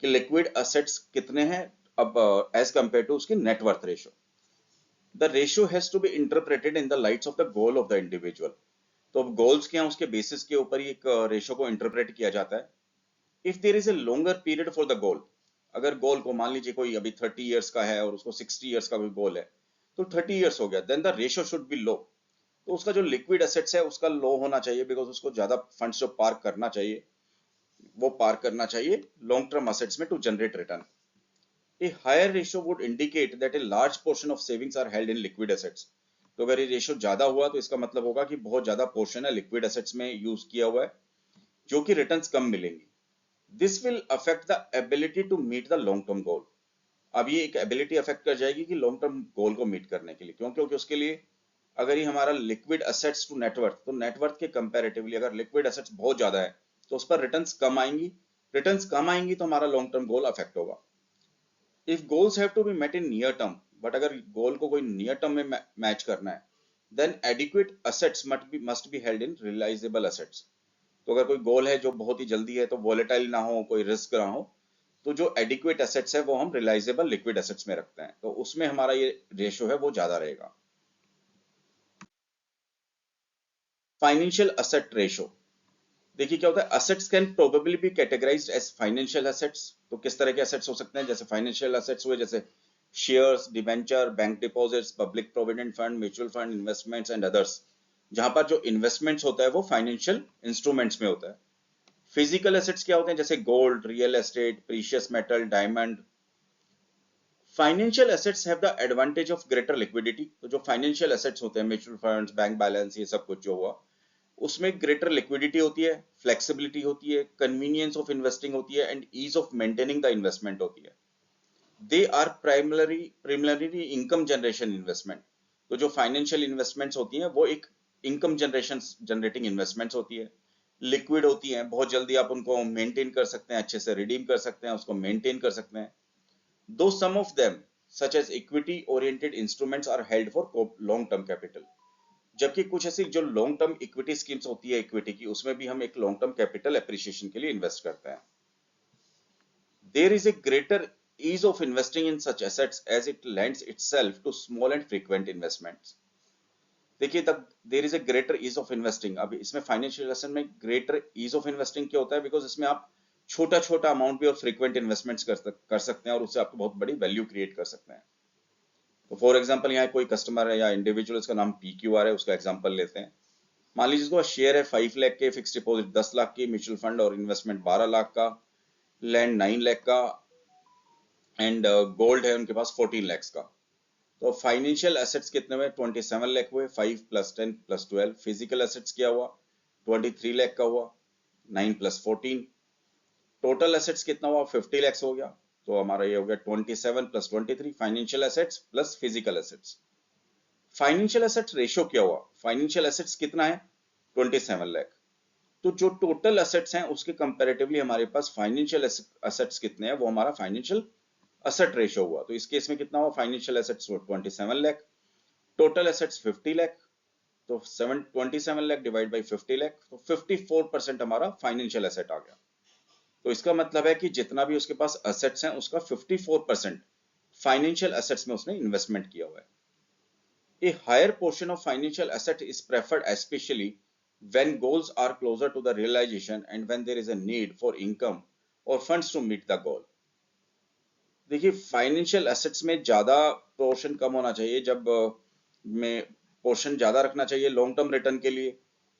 कि लिक्विड एसेट्स कितने हैं अब एज कंपेयर टू उसकी net worth ratio. The ratio has to be interpreted in the lights of the goal of the individual. तो अब goals क्या हैं उसके बेसिस के ऊपर ही एक रेशियो को इंटरप्रेट किया जाता है। If there is a longer period for the goal, अगर गोल को मान लीजिए कोई अभी 30 इयर्स का है और उसको 60 इयर्स का कोई गोल है, तो 30 इयर्स हो गया, then the ratio should be low. तो उसका जो लिक्विड एसेट्स है उसका लो होना चाहिए, बिकॉज उसको ज्यादा फंड्स जो पार्क करना चाहिए वो पार्क करना चाहिए लॉन्ग टर्म एसेट्स में to generate return. A higher ratio would indicate that a large portion of savings are held in liquid assets. तो अगर ये रेशियो ज्यादा हुआ तो इसका मतलब होगा कि बहुत ज्यादा पोर्शन है लिक्विड एसेट्स में यूज किया हुआ है, जो कि रिटर्न्स कम मिलेंगी. This will affect the ability to meet the long term goal. अब ये एक एबिलिटी अफेक्ट कर जाएगी कि लॉन्ग टर्म गोल को मीट करने के लिए. क्यों? क्योंकि उसके लिए अगर ये हमारा लिक्विड असेट्स टू नेटवर्थ, तो नेटवर्थ के कंपैरेटिवली अगर लिक्विड असेट्स बहुत ज्यादा है तो उस पर रिटर्न्स कम आएंगी. रिटर्न्स कम आएंगी तो हमारा लॉन्ग टर्म गोल अफेक्ट होगा. If goals have to be met in near term, but अगर गोल को कोई नियर टर्म में मैच करना है, then adequate assets must be held in realisable assets. तो अगर कोई गोल है जो बहुत ही जल्दी है, तो वोलेटाइल ना हो, कोई रिस्क ना हो, तो जो एडिक्वेट एसेट्स है वो हम रियलाइजेबल लिक्विड एसेट्स में रखते हैं, तो उसमें हमारा ये रेशियो है वो ज्यादा रहेगा. Financial asset ratio. देखिए क्या होता है, assets can probably be categorised as financial assets. तो किस तरह के एसेट्स हो सकते हैं? जैसे फाइनेंशियल एसेट्स हुए जैसे shares, debenture, bank deposits, public provident fund, mutual fund, investments and others. जहां पर जो इन्वेस्टमेंट्स होता है वो फाइनेंशियल इंस्ट्रूमेंट्स में होता है. फिजिकल एसेट्स क्या होते हैं? जैसे gold, real estate, precious metal, diamond. Financial assets have the advantage of greater liquidity. तो जो फाइनेंशियल एसेट्स होते हैं, म्यूचुअल फंड्स, बैंक बैलेंस, ये सब कुछ जो हुआ, उसमें ग्रेटर लिक्विडिटी होती है, फ्लेक्सिबिलिटी होती है, कन्वीनियंस ऑफ इन्वेस्टिंग होती है and ease of maintaining the investment होती है. They are primary income generation investment. तो जो फाइनेंशियल इन्वेस्टमेंट्स होती हैं वो एक इनकम जनरेशन जनरेटिंग इन्वेस्टमेंट्स होती है, लिक्विड होती हैं, बहुत जल्दी आप उनको मेंटेन कर सकते हैं, अच्छे से रिडीम कर सकते हैं, उसको मेंटेन कर सकते हैं. Though some of them such as equity oriented instruments are held for long term capital. जबकि कुछ ऐसी जो लॉन्ग टर्म इक्विटी स्कीम्स होती है इक्विटी की, उसमें भी हम एक लॉन्ग टर्म कैपिटल एप्रिसिएशन के लिए इन्वेस्ट करते हैं. There is a greater ease of investing in such assets as it lends itself to small and frequent investments. देखिए तब there is a greater ease of investing. अब इसमें financial asset में greater ease of investing क्या होता है? Because इसमें आप छोटा छोटा अमाउंट भी और फ्रीक्वेंट इन्वेस्टमेंट्स कर सकते हैं और उससे आपको बहुत बड़ी वैल्यू क्रिएट कर सकते हैं. तो फॉर एग्जांपल यहाँ कोई कस्टमर है या इंडिविजुअल, इसका नाम PQR है, उसका एग्जांपल लेते हैं. मान लीजिए इसको शेयर है 5 लाख के, फिक्स डिपॉजिट 10 लाख की, म्यूचुअल फंड और इन्वेस्टमेंट 12 लाख का, लैंड 9 लाख का एंड गोल्ड है उनके पास 14 लाख का. तो फाइनेंशियल एसेट्स कितने हुए? 27 लाख हुए. 5 + 10 + 12. फिजिकल एसेट्स क्या हुआ? 23 लाख का हुआ. 9 + 14. टोटल एसेट्स कितना हुआ? 50 लाख हो गया. तो हमारा ये हो गया 27 + 23 financial assets plus physical assets. Financial assets ratio क्या हुआ? फाइनेंशियल एसेट्स कितना है? 27 लाख. तो जो टोटल एसेट्स हैं उसके कंपैरेटिवली हमारे पास फाइनेंशियल एसेट्स कितने हैं, वो हमारा फाइनेंशियल एसेट रेशियो हुआ. तो इस केस में कितना हुआ? Financial assets 27 lakh, total assets 50 lakh. तो 27 लाख डिवाइड बाई 50 लाख, तो 54% हमारा फाइनेंशियल एसेट आ गया. तो इसका मतलब है कि जितना भी उसके पास एसेट्स हैं उसका 54% फाइनेंशियल एसेट्स में उसने इन्वेस्टमेंट किया हुआ है. A higher portion of financial asset is preferred especially when goals are closer to the realization and when there is a need for income or funds to meet the goal. देखिए financial assets में ज्यादा portion कम होना चाहिए जब में portion ज्यादा रखना चाहिए लॉन्ग टर्म रिटर्न के लिए,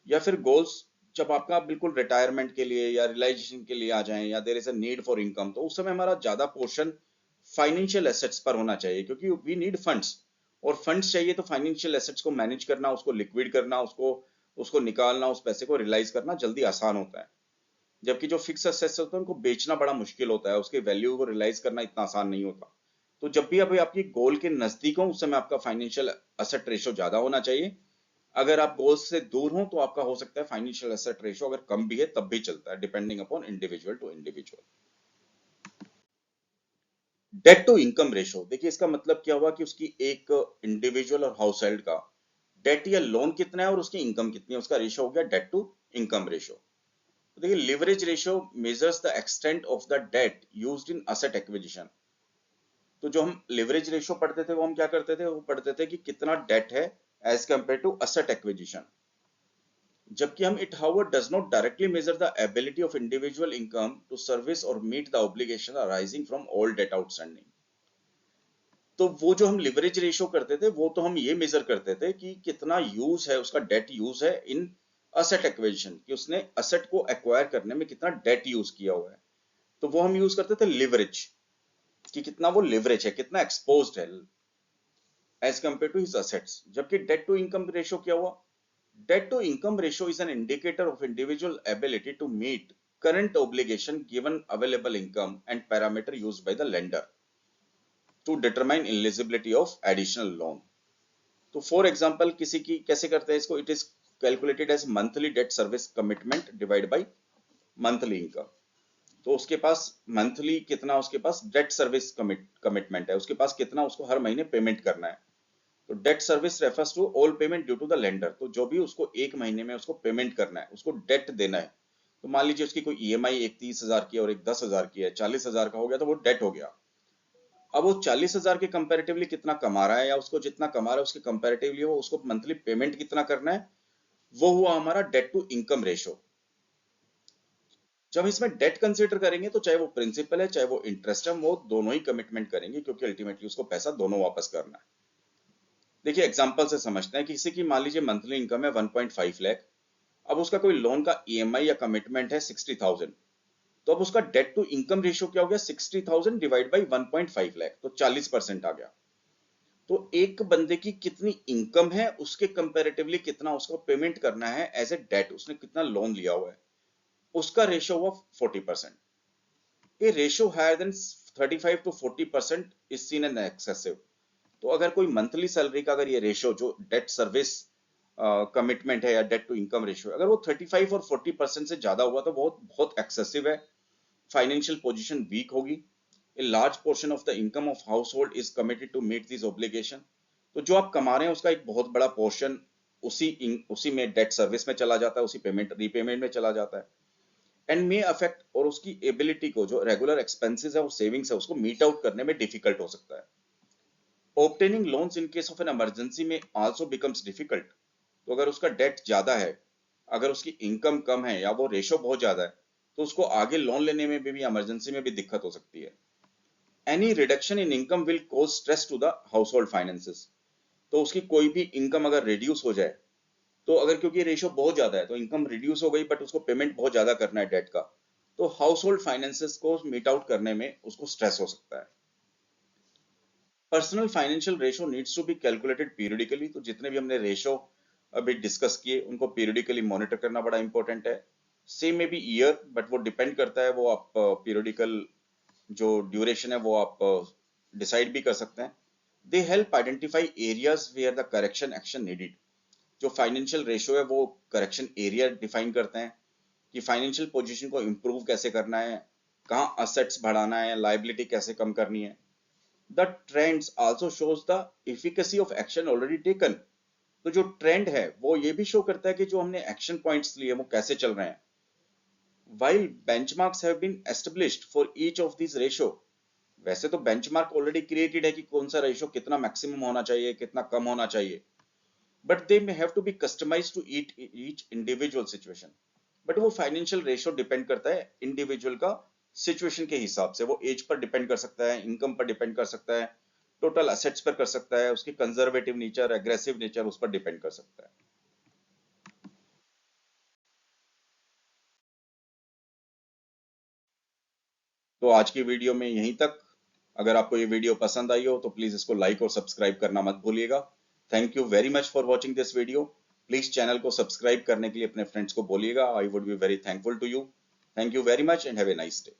या फिर गोल्स जब आपका बिल्कुल रिटायरमेंट के लिए या रियलाइजेशन के लिए आ जाए या there is a need for income, तो उस समय हमारा ज्यादा पोर्शन फाइनेंशियल एसेट्स पर होना चाहिए, क्योंकि वी नीड फंड्स. और फंड्स चाहिए तो फाइनेंशियल एसेट्स को मैनेज करना, उसको लिक्विड करना, उसको उसको निकालना, उस पैसे को रियलाइज करना जल्दी आसान होता है. जबकि जो फिक्स एसेट्स होते हैं उनको बेचना बड़ा मुश्किल होता है, उसके वैल्यू को रियलाइज करना इतना आसान नहीं होता. तो जब भी अभी आपकी गोल के नजदीक हो उस समय आपका फाइनेंशियल एसेट रेशियो ज्यादा होना चाहिए. अगर आप गोल से दूर हो तो आपका हो सकता है फाइनेंशियल एसेट रेशियो अगर कम भी है तब भी चलता है, depending upon individual to individual. Debt to income ratio. देखिए इसका मतलब क्या हुआ कि उसकी एक इंडिविजुअल और हाउस होल्ड का डेट या लोन कितना है और उसकी इनकम कितनी है, उसका रेशियो हो गया डेट टू इनकम रेशियो. देखिए leverage ratio measures the extent of the debt used in asset acquisition. तो जो हम लिवरेज रेशियो पढ़ते थे वो हम क्या करते थे, वो पढ़ते थे कि कितना डेट है as compare to asset acquisition. जबकि हम it however does not directly measure the ability of individual income to service और meet the obligation arising from all debt outstanding. तो वो जो हम लिवरेज रेशियो करते थे वो तो हम ये मेजर करते थे कि कितना यूज है उसका, डेट यूज है इन असेट एक्विजिशन, कि उसने असेट को एक्वायर करने में कितना डेट यूज किया हुआ है, तो वो हम यूज करते थे लिवरेज. कि कितना वो लिवरेज है, कितना एक्सपोज्ड है as compare to his assets. जबकि डेट टू इनकम रेशियो क्या हुआ? Debt to income ratio is an indicator of individual ability to meet current obligation given available income and parameter used by the lender to determine eligibility of additional loan. तो for example किसी की कैसे करते हैं इसको, it is calculated as monthly debt service commitment divide by monthly income. तो उसके पास monthly कितना, उसके पास डेट सर्विस कमिटमेंट है, उसके पास कितना उसको हर महीने पेमेंट करना है। तो debt service refers to all payment due to the lender. तो जो भी उसको एक महीने में उसको पेमेंट करना है, उसको डेट देना है। तो मान लीजिए उसकी कोई ईएमआई एक 30,000 की है और एक 10,000 की है, 40,000 का हो गया तो वो डेट हो गया। अब वो 40,000 के कंपैरेटिवली कितना कमा रहा है, या उसको जितना कमा रहा है उसके कंपैरेटिवली वो उसको मंथली पेमेंट कितना करना है, वो हुआ हमारा डेट टू इनकम रेशियो। जब इसमें डेट कंसीडर करेंगे तो चाहे वो प्रिंसिपल है चाहे वो इंटरेस्ट है, वो दोनों ही कमिटमेंट करेंगे क्योंकि अल्टीमेटली उसको पैसा दोनों वापस करना है। देखिए एग्जांपल से समझते हैं, किसी की मान लीजिए मंथली इनकम है 1.5 लाख। अब उसका कोई लोन का ईएमआई या कमिटमेंट है 60,000। तो अब उसका डेट टू इनकम रेशियो क्या हो गया, 60,000 डिवाइड बाई 1.5 लाख, तो 40% आ गया। तो एक बंदे की कितनी इनकम है उसके कंपैरेटिवली कितना उसको पेमेंट करना है एज ए डेट, उसने कितना लोन लिया हुआ है, उसका रेशियो हुआ 40%। ये ratio higher than 35 to 40% is seen an excessive. तो अगर कोई मंथली सैलरी का अगर ये रेशियो जो डेट सर्विस कमिटमेंट है या डेट टू इनकम रेशियो, अगर वो 35 और 40% से ज्यादा हुआ तो बहुत बहुत एक्सेसिव है, फाइनेंशियल पोजीशन वीक होगी। A large portion of the income of household is committed to meet this obligation. तो जो आप कमा रहे हैं उसका एक बहुत बड़ा पोर्शन उसी में डेट सर्विस में चला जाता है, उसी पेमेंट रीपेमेंट में चला जाता है, एंड मे अफेक्ट और उसकी एबिलिटी को, जो रेगुलर एक्सपेंसेस है और सेविंग्स है उसको मीट आउट करने में डिफिकल्ट हो सकता है। Obtaining loans in case of an emergency में आल्सो बिकम्स डिफिकल्ट। तो अगर उसका डेट ज्यादा है, अगर उसकी इनकम कम है या वो रेशो बहुत ज्यादा है, तो उसको आगे लोन लेने में भी इमरजेंसी में भी दिक्कत हो सकती है। Any reduction in income will cause stress to the household finances. तो उसकी कोई भी इनकम अगर रिड्यूस हो जाए, तो अगर क्योंकि रेशियो बहुत ज्यादा है तो इनकम रिड्यूस हो गई बट उसको पेमेंट बहुत ज्यादा करना है डेट का, तो हाउस होल्ड फाइनेंसेस को मीट आउट करने में उसको स्ट्रेस हो सकता है। Personal financial ratio needs to be calculated periodically. तो जितने भी हमने रेशियो अभी डिस्कस किए उनको पीरियडिकली मॉनिटर करना बड़ा इंपॉर्टेंट है। सेम में भी ईयर, बट वो डिपेंड करता है, वो आप पीरियडिकल जो ड्यूरेशन है वो आप डिसाइड भी कर सकते हैं। They help identify areas where the correction action needed. जो फाइनेंशियल रेशियो है वो करेक्शन एरिया डिफाइन करते हैं कि फाइनेंशियल पोजीशन को इम्प्रूव कैसे करना है, कहाँ असेट्स बढ़ाना है, लाइबिलिटी कैसे कम करनी है। The trends also shows the efficacy of action already taken. तो जो ट्रेंड है वो ये भी शो करता है कि जो हमने एक्शन पॉइंट्स लिए वो कैसे चल रहे हैं। while benchmarks have been established for each of these ratio, वैसे तो बेंचमार्क ऑलरेडी क्रिएटेड है कि कौन सा रेशियो कितना मैक्सिमम होना चाहिए कितना कम होना चाहिए, but they may have to be customized to each individual situation। But वो फाइनेंशियल रेशियो डिपेंड करता है इंडिविजुअल का सिचुएशन के हिसाब से। वो एज पर डिपेंड कर सकता है, इनकम पर डिपेंड कर सकता है, टोटल असेट्स पर कर सकता है, उसकी कंजर्वेटिव नेचर एग्रेसिव नेचर उस पर डिपेंड कर सकता है। तो आज की वीडियो में यहीं तक। अगर आपको ये वीडियो पसंद आई हो तो प्लीज इसको लाइक और सब्सक्राइब करना मत भूलिएगा। Thank you very much for watching this video. Please channel को सब्सक्राइब करने के लिए अपने फ्रेंड्स को बोलिएगा। I would be very thankful to you. Thank you very much and have a nice day.